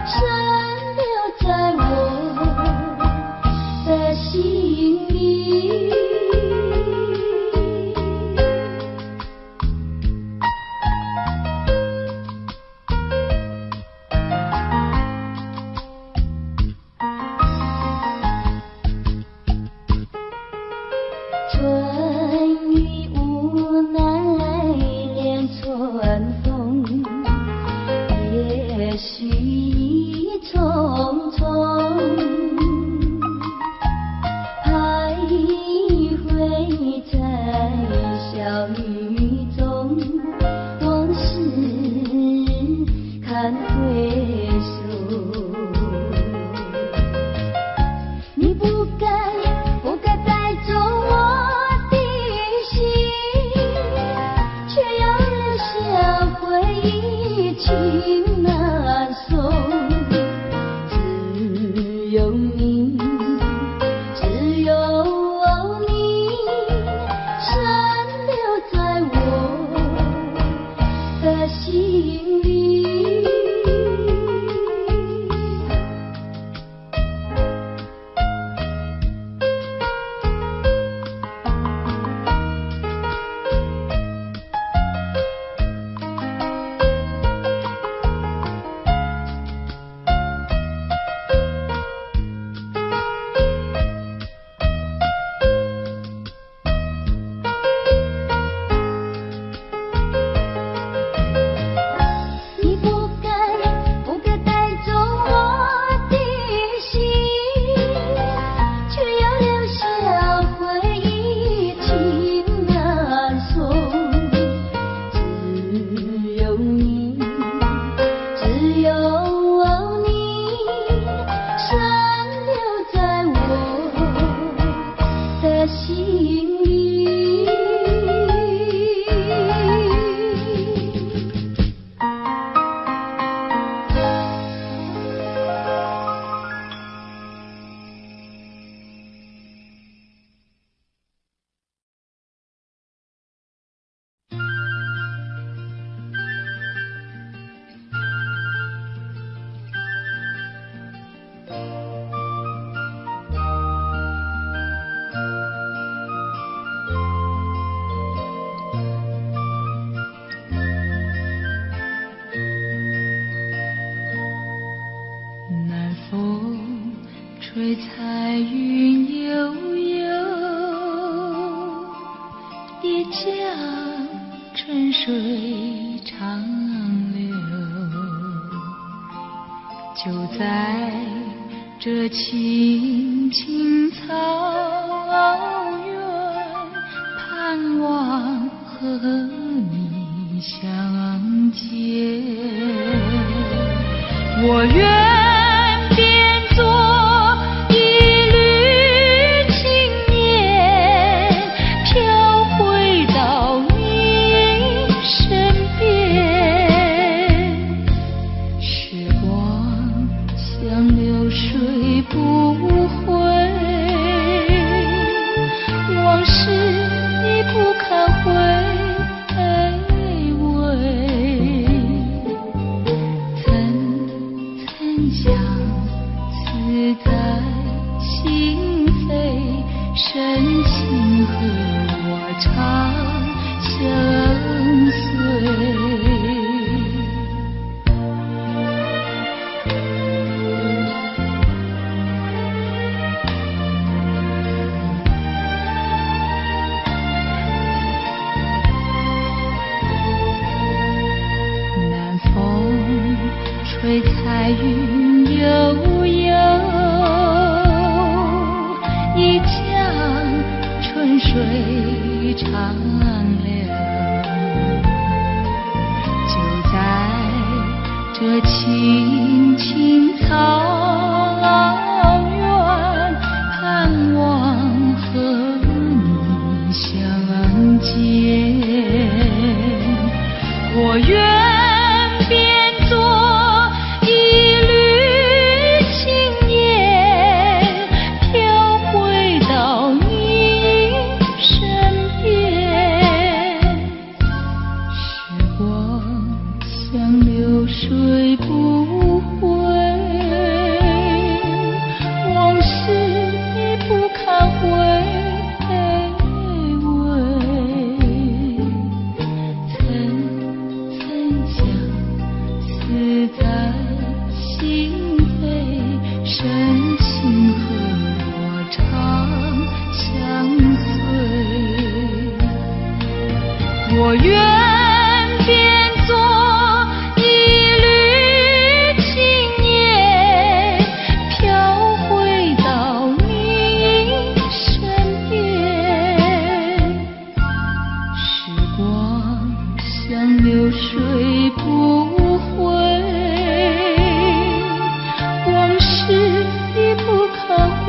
深留在我你不该带走我的心，却要留下回忆情难送。只有你，只有你，深留在我的心里。你不该带走我的心，却要留下回忆情难送。只有你，只有你，深留在我的心里。南风吹彩云悠悠，一江春水长流。就在这青青草原，盼望和你相见。我愿变作一缕青烟，飘回到你身边。时光像流水不回，往事已不堪回味。相思在心扉，深情和我长相随。南风吹彩云悠悠，一江春水长流。就在这青青草原，盼望和你相见。我愿变作一缕青烟，飘回到你身边。时光像流水不回，往事已不堪回味。曾相思在心扉，深情和我长相随。我愿变作一缕青烟，飘回到你身边。时光像流水不回，往事已不堪回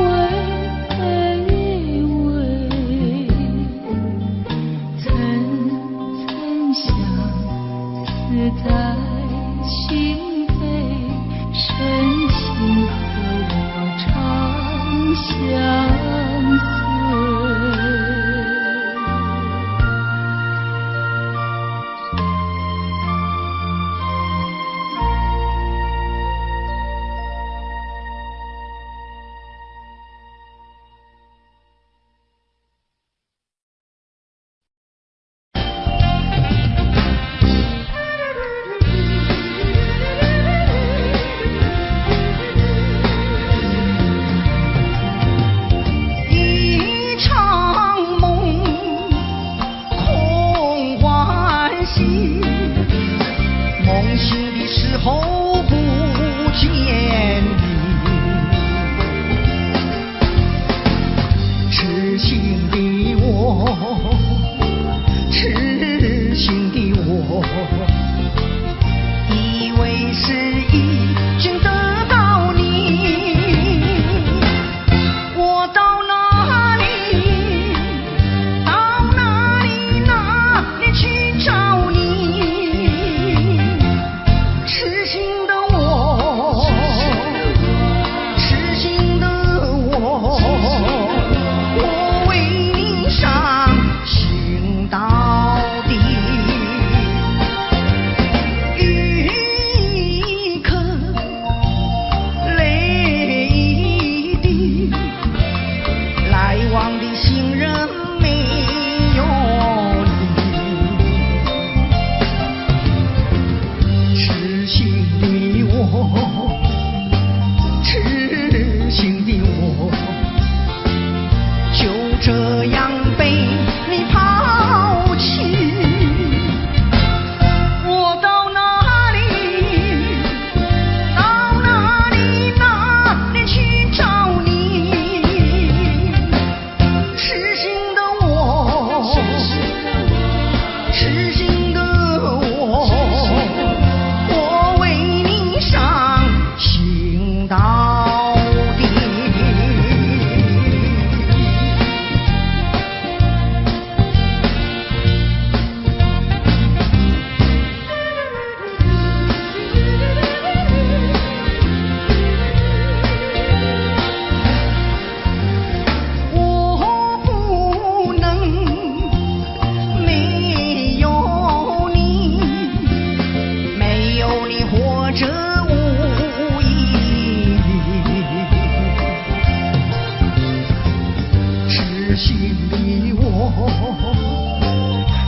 痴心的我，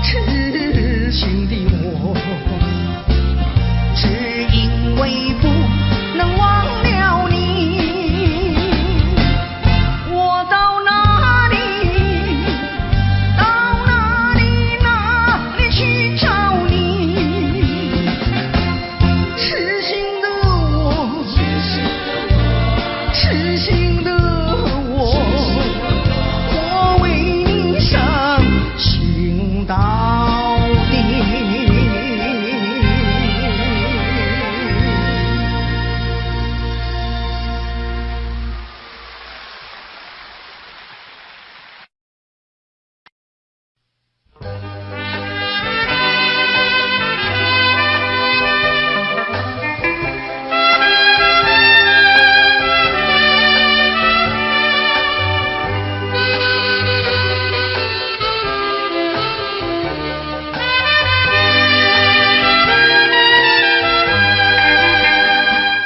痴心的我，只因为不能忘了你。我到哪里，到哪里，哪里去找你？痴心的我，痴心的我，我为你伤心到底。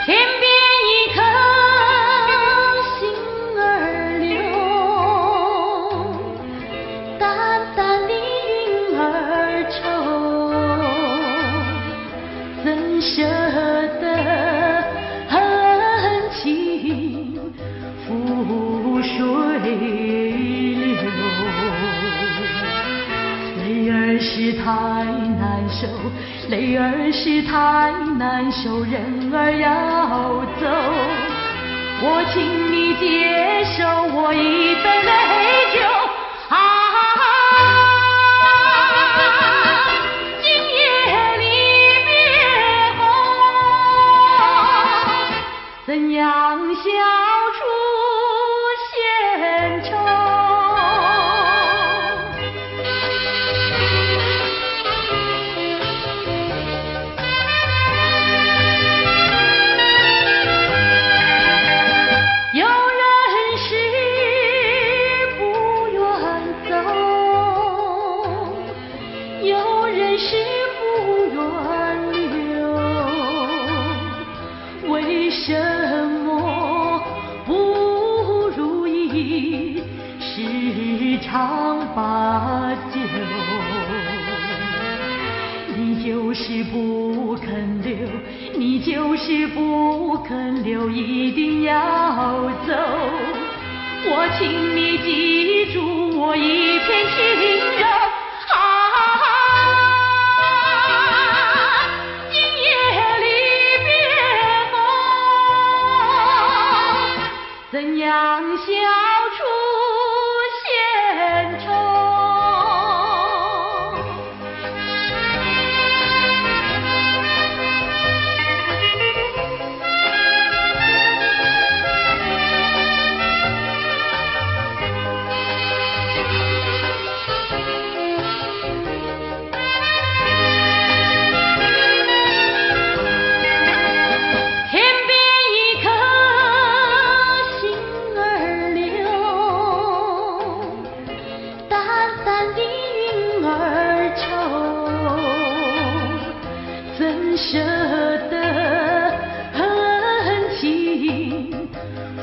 天边一颗星儿流，淡淡的云儿愁，怎舍得恨情付水流？泪儿是太难收，泪儿是太难收，人儿要走，我请你接受我一杯美酒。今夜离别后，怎样消除闲愁？有人是不愿走，有人是不愿留，为什么不如意时常把酒？你就是不肯留，你就是不肯留，一定要走。我请你记住我一片情柔。今夜离别后，怎样消除闲愁？天边一颗星儿流，淡淡的云儿愁，怎舍得恨情付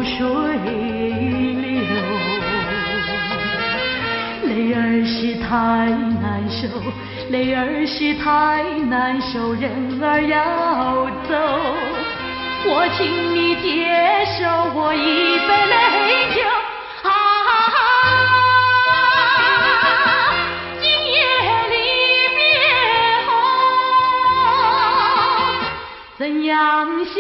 水流？泪儿是太难收，泪儿是太难收，人儿要走，我请你接受我一杯美酒。今夜离别后，怎样消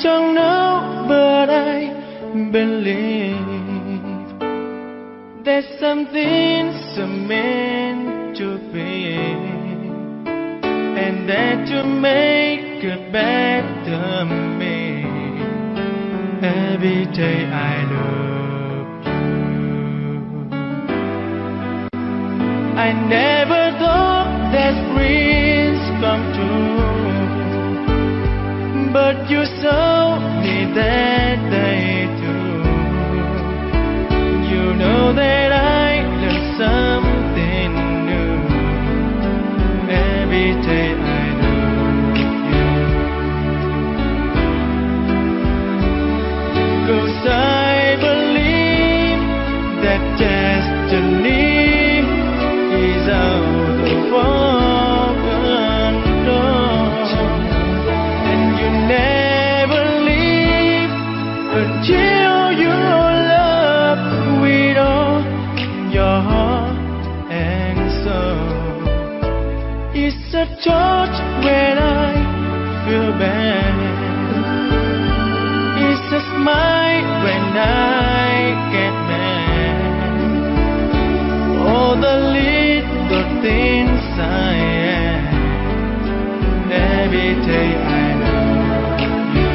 don't know, but I believe there's something so meant to be, and that to make it better me. Every day I love you. I never thought that dreams come true, but you showed me that they do. You know that I learned something new. Every day I love you. 'Cause I believe that destiny is out of our control, and you never leave until your love with all your heart and soul. It's a touch when I feel bad. It's a smile when I get mad. All the little things I am. Every day I love you.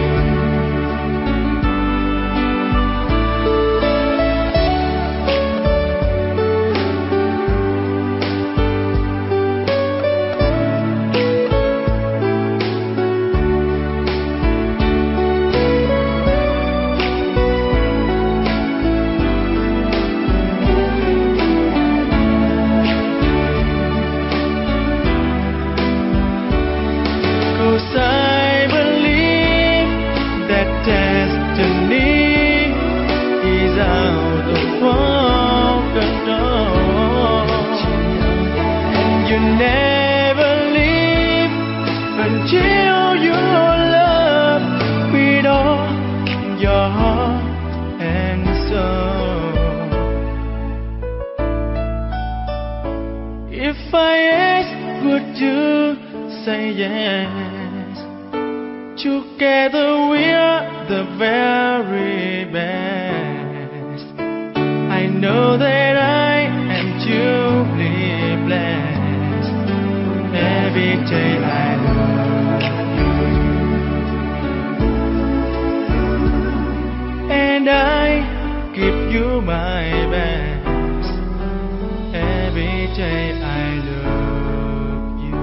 I believe that destiny is out of our control, and you never leave until you love with all your heart and soul. If I ask, would you say yes? Together we're the very best. I know that I am truly blessed. Every day I love you, and I give you my best. Every day I love you.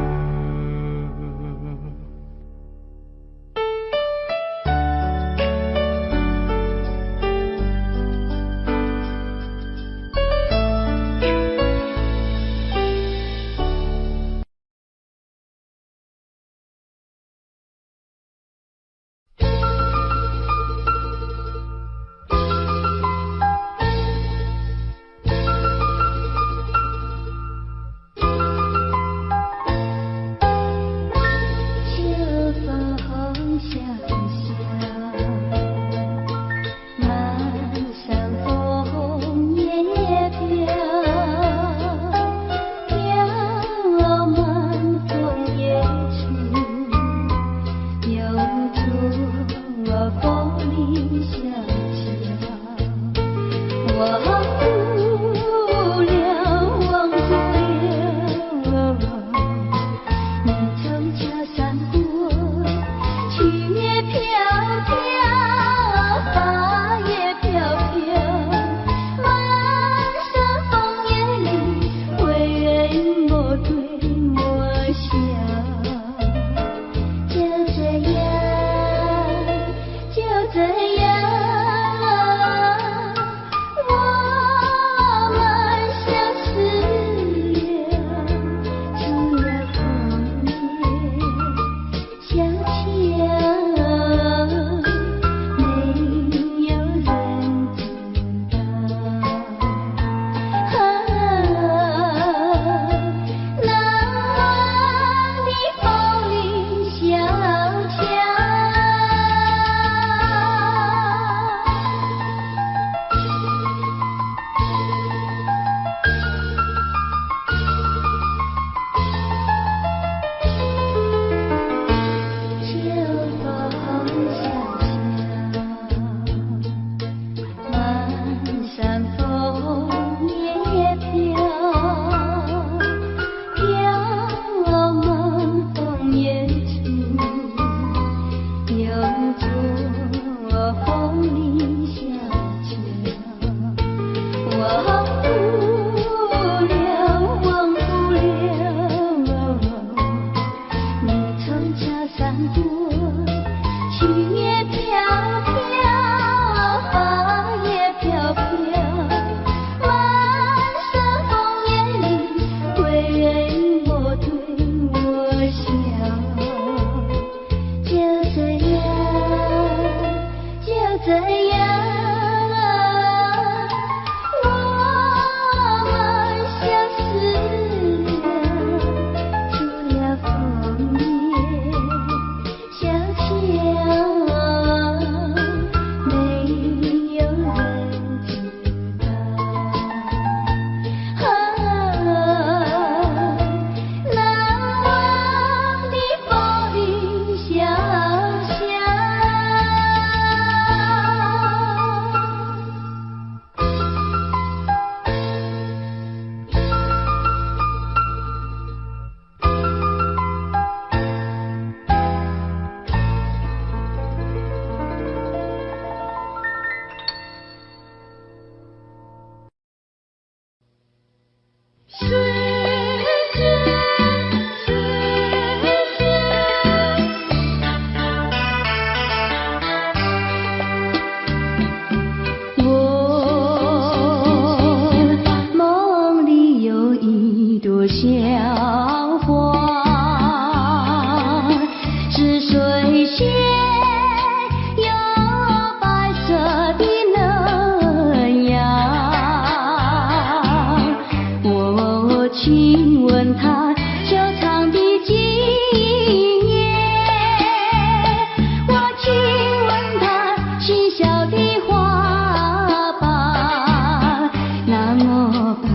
小的花瓣，那么白，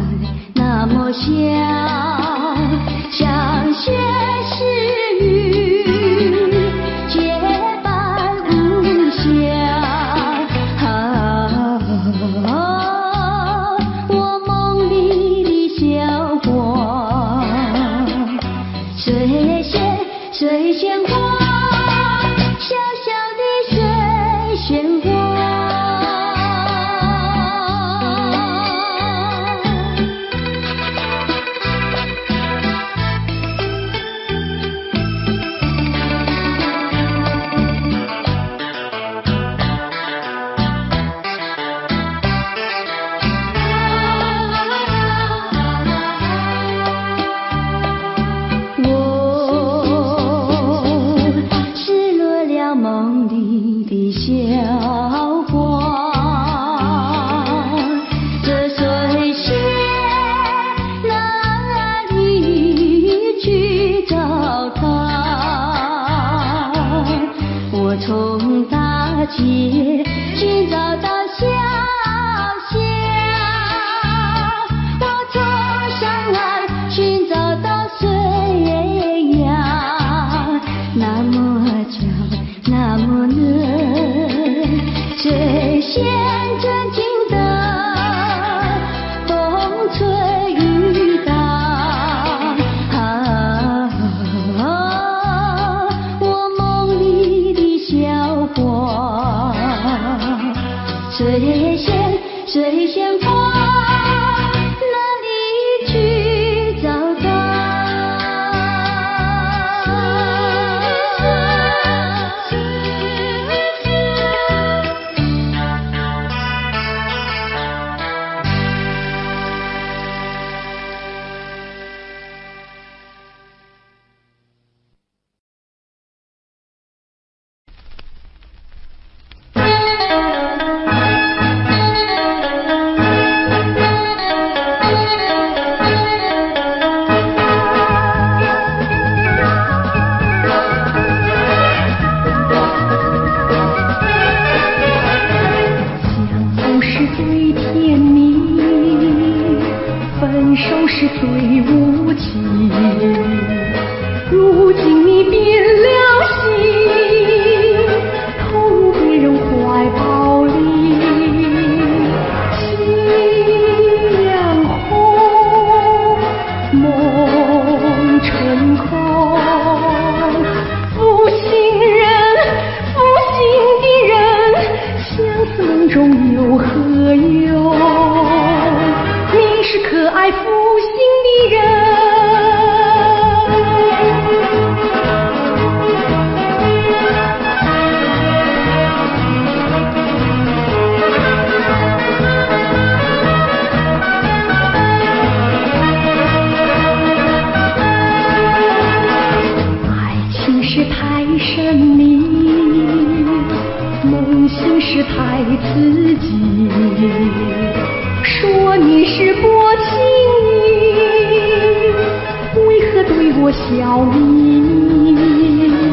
那么香，像雪是雨，结伴无暇。我梦里的小花，水仙水仙花，小小的水仙花。梦里的小花，这水仙哪里去找它？我从大街寻找到小巷，我从山岸寻找到水呀，那么巧，那么嫩，水仙真情的风吹雨打。我梦里的小花，水仙水仙花，哪里去找它？分手是最无情，如今你变了心，投入别人怀抱里。夕阳红，梦成空，负心的人，相思梦中有何用？你是可爱负心的人，爱情是太神秘，梦醒是太刺激，说你是薄情意，为何对我笑眯眯？